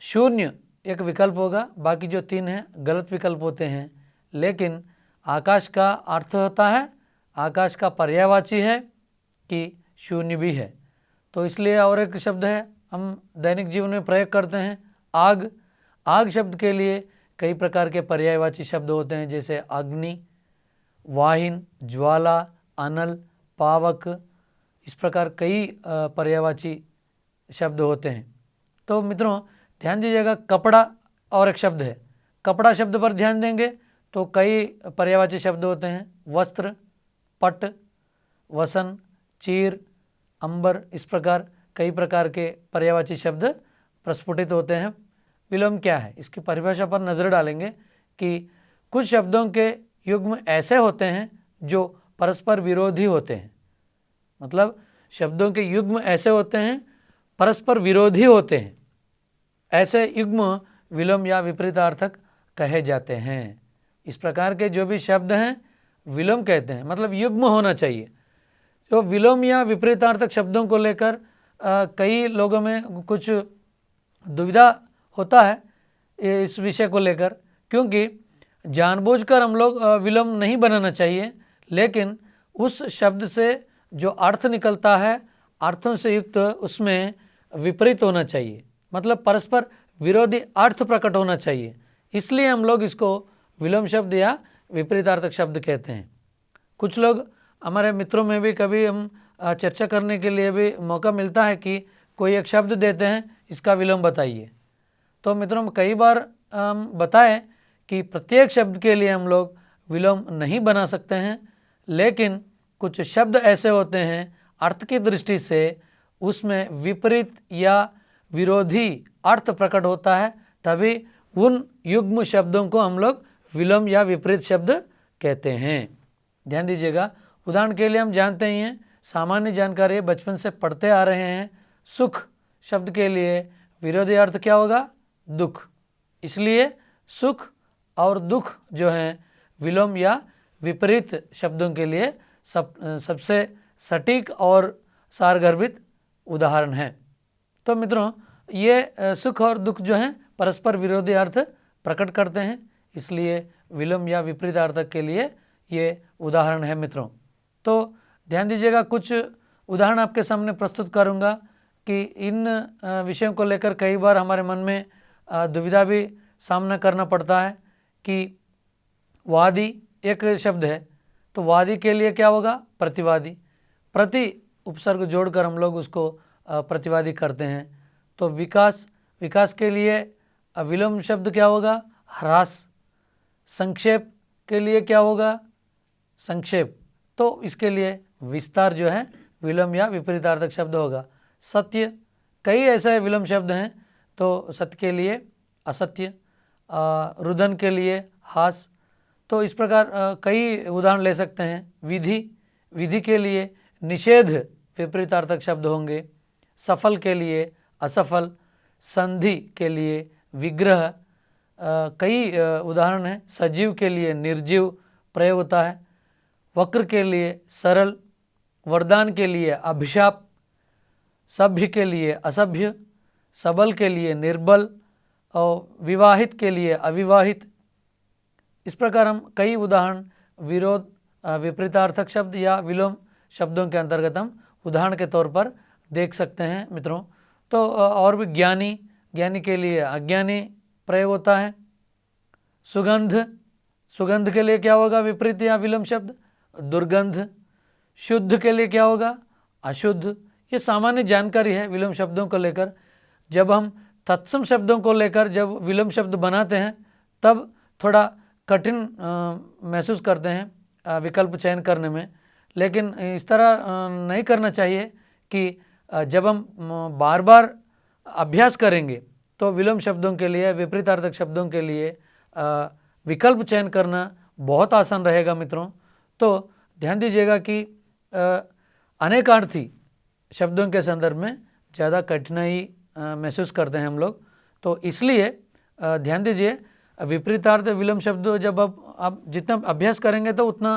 A: शून्य एक विकल्प होगा, बाकी जो 3 हैं गलत विकल्प होते हैं। लेकिन आकाश का अर्थ होता है, आकाश का पर्यायवाची है कि शून्य भी है। तो इसलिए और एक शब्द है हम दैनिक जीवन में प्रयोग करते हैं, आग। आग शब्द के लिए कई प्रकार के पर्यायवाची शब्द होते हैं, जैसे अग्नि, वाहिन, ज्वाला, अनल, पावक, इस प्रकार कई पर्यायवाची शब्द होते हैं। तो मित्रों ध्यान दीजिएगा, कपड़ा और एक शब्द है। कपड़ा शब्द पर ध्यान देंगे तो कई पर्यायवाची शब्द होते हैं, वस्त्र, पट, वसन, चीर, अंबर, इस प्रकार कई प्रकार के पर्यायवाची शब्द प्रस्फुटित होते हैं। विलोम क्या है? इसकी परिभाषा पर नज़र डालेंगे कि कुछ शब्दों के युग्म ऐसे होते हैं जो परस्पर विरोधी होते हैं। मतलब शब्दों के युग्म ऐसे होते हैं परस्पर विरोधी होते हैं, ऐसे युग्म विलोम या विपरीतार्थक कहे जाते हैं। इस प्रकार के जो भी शब्द हैं विलोम कहते हैं, मतलब युग्म होना चाहिए। तो विलोम या विपरीतार्थक शब्दों को लेकर कई लोगों में कुछ दुविधा होता है इस विषय को लेकर, क्योंकि जानबूझकर हम लोग विलोम नहीं बनाना चाहिए, लेकिन उस शब्द से जो अर्थ निकलता है अर्थों से युक्त उसमें विपरीत होना चाहिए, मतलब परस्पर विरोधी अर्थ प्रकट होना चाहिए। इसलिए हम लोग इसको विलोम शब्द या विपरीतार्थक शब्द कहते हैं। कुछ लोग, हमारे मित्रों में भी कभी हम चर्चा करने के लिए भी मौका मिलता है कि कोई एक शब्द देते हैं, इसका विलोम बताइए। तो मित्रों, कई बार हम बताएं कि प्रत्येक शब्द के लिए हम लोग विलोम नहीं बना सकते हैं, लेकिन कुछ शब्द ऐसे होते हैं अर्थ की दृष्टि से उसमें विपरीत या विरोधी अर्थ प्रकट होता है, तभी उन युग्म शब्दों को हम लोग विलोम या विपरीत शब्द कहते हैं। ध्यान दीजिएगा, उदाहरण के लिए हम जानते ही हैं, सामान्य जानकारी बचपन से पढ़ते आ रहे हैं, सुख शब्द के लिए विरोधी अर्थ क्या होगा? दुख। इसलिए सुख और दुख जो हैं विलोम या विपरीत शब्दों के लिए सबसे सटीक और सारगर्भित उदाहरण है। तो मित्रों, ये सुख और दुख जो हैं परस्पर विरोधी अर्थ प्रकट करते हैं, इसलिए विलोम या विपरीत अर्थक के लिए ये उदाहरण है मित्रों। तो ध्यान दीजिएगा, कुछ उदाहरण आपके सामने प्रस्तुत करूँगा कि इन विषयों को लेकर कई बार हमारे मन में दुविधा भी सामना करना पड़ता है कि वादी एक शब्द है, तो वादी के लिए क्या होगा? प्रतिवादी। प्रति उपसर्ग जोड़कर हम लोग उसको प्रतिवादी करते हैं। तो विकास, विकास के लिए विलोम शब्द क्या होगा? ह्रास। संक्षेप के लिए क्या होगा? संक्षेप। तो इसके लिए विस्तार जो है विलोम या विपरीतार्थक शब्द होगा। सत्य, कई ऐसे विलोम शब्द हैं, तो सत्य के लिए असत्य, रुदन के लिए हास। तो इस प्रकार कई उदाहरण ले सकते हैं। विधि, विधि के लिए निषेध विपरीतार्थक शब्द होंगे। सफल के लिए असफल, संधि के लिए विग्रह, कई उदाहरण हैं। सजीव के लिए निर्जीव प्रयोग होता है। वक्र के लिए सरल, वरदान के लिए अभिशाप, सभ्य के लिए असभ्य, सबल के लिए निर्बल और विवाहित के लिए अविवाहित। इस प्रकार हम कई उदाहरण विरोध विपरीतार्थक शब्द या विलोम शब्दों के अंतर्गत हम उदाहरण के तौर पर देख सकते हैं मित्रों। तो और भी ज्ञानी, ज्ञानी के लिए अज्ञानी प्रयोग होता है। सुगंध, सुगंध के लिए क्या होगा विपरीत या विलोम शब्द? दुर्गंध। शुद्ध के लिए क्या होगा? अशुद्ध। ये सामान्य जानकारी है विलोम शब्दों को लेकर। जब हम तत्सम शब्दों को लेकर जब विलोम शब्द बनाते हैं तब थोड़ा कठिन महसूस करते हैं विकल्प चयन करने में, लेकिन इस तरह नहीं करना चाहिए कि जब हम बार बार अभ्यास करेंगे तो विलोम शब्दों के लिए, विपरीतार्थक शब्दों के लिए विकल्प चयन करना बहुत आसान रहेगा मित्रों। तो ध्यान दीजिएगा कि अनेकार्थी शब्दों के संदर्भ में ज़्यादा कठिनाई महसूस करते हैं हम लोग, तो इसलिए ध्यान दीजिए विपरीतार्थ विलोम शब्द जब आप जितना अभ्यास करेंगे तो उतना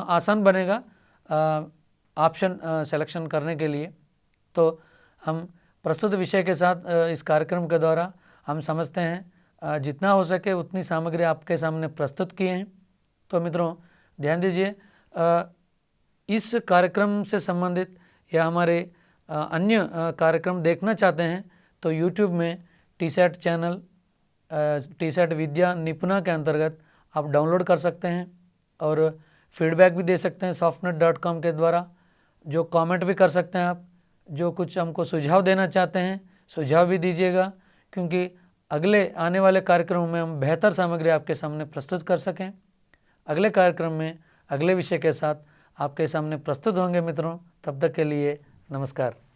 A: आसान बनेगा ऑप्शन सिलेक्शन करने के लिए। तो हम प्रस्तुत विषय के साथ इस कार्यक्रम के द्वारा हम समझते हैं जितना हो सके उतनी सामग्री आपके सामने प्रस्तुत किए हैं। तो मित्रों ध्यान दीजिए, इस कार्यक्रम से संबंधित या हमारे अन्य कार्यक्रम देखना चाहते हैं तो YouTube में TSET चैनल TSET विद्या निपुणा के अंतर्गत आप डाउनलोड कर सकते हैं और फीडबैक भी दे सकते हैं softnet.com के द्वारा। जो कमेंट भी कर सकते हैं आप, जो कुछ हमको सुझाव देना चाहते हैं सुझाव भी दीजिएगा, क्योंकि अगले आने वाले कार्यक्रमों में हम बेहतर सामग्री आपके सामने प्रस्तुत कर सकें। अगले कार्यक्रम में अगले विषय के साथ आपके सामने प्रस्तुत होंगे मित्रों। तब तक के लिए नमस्कार।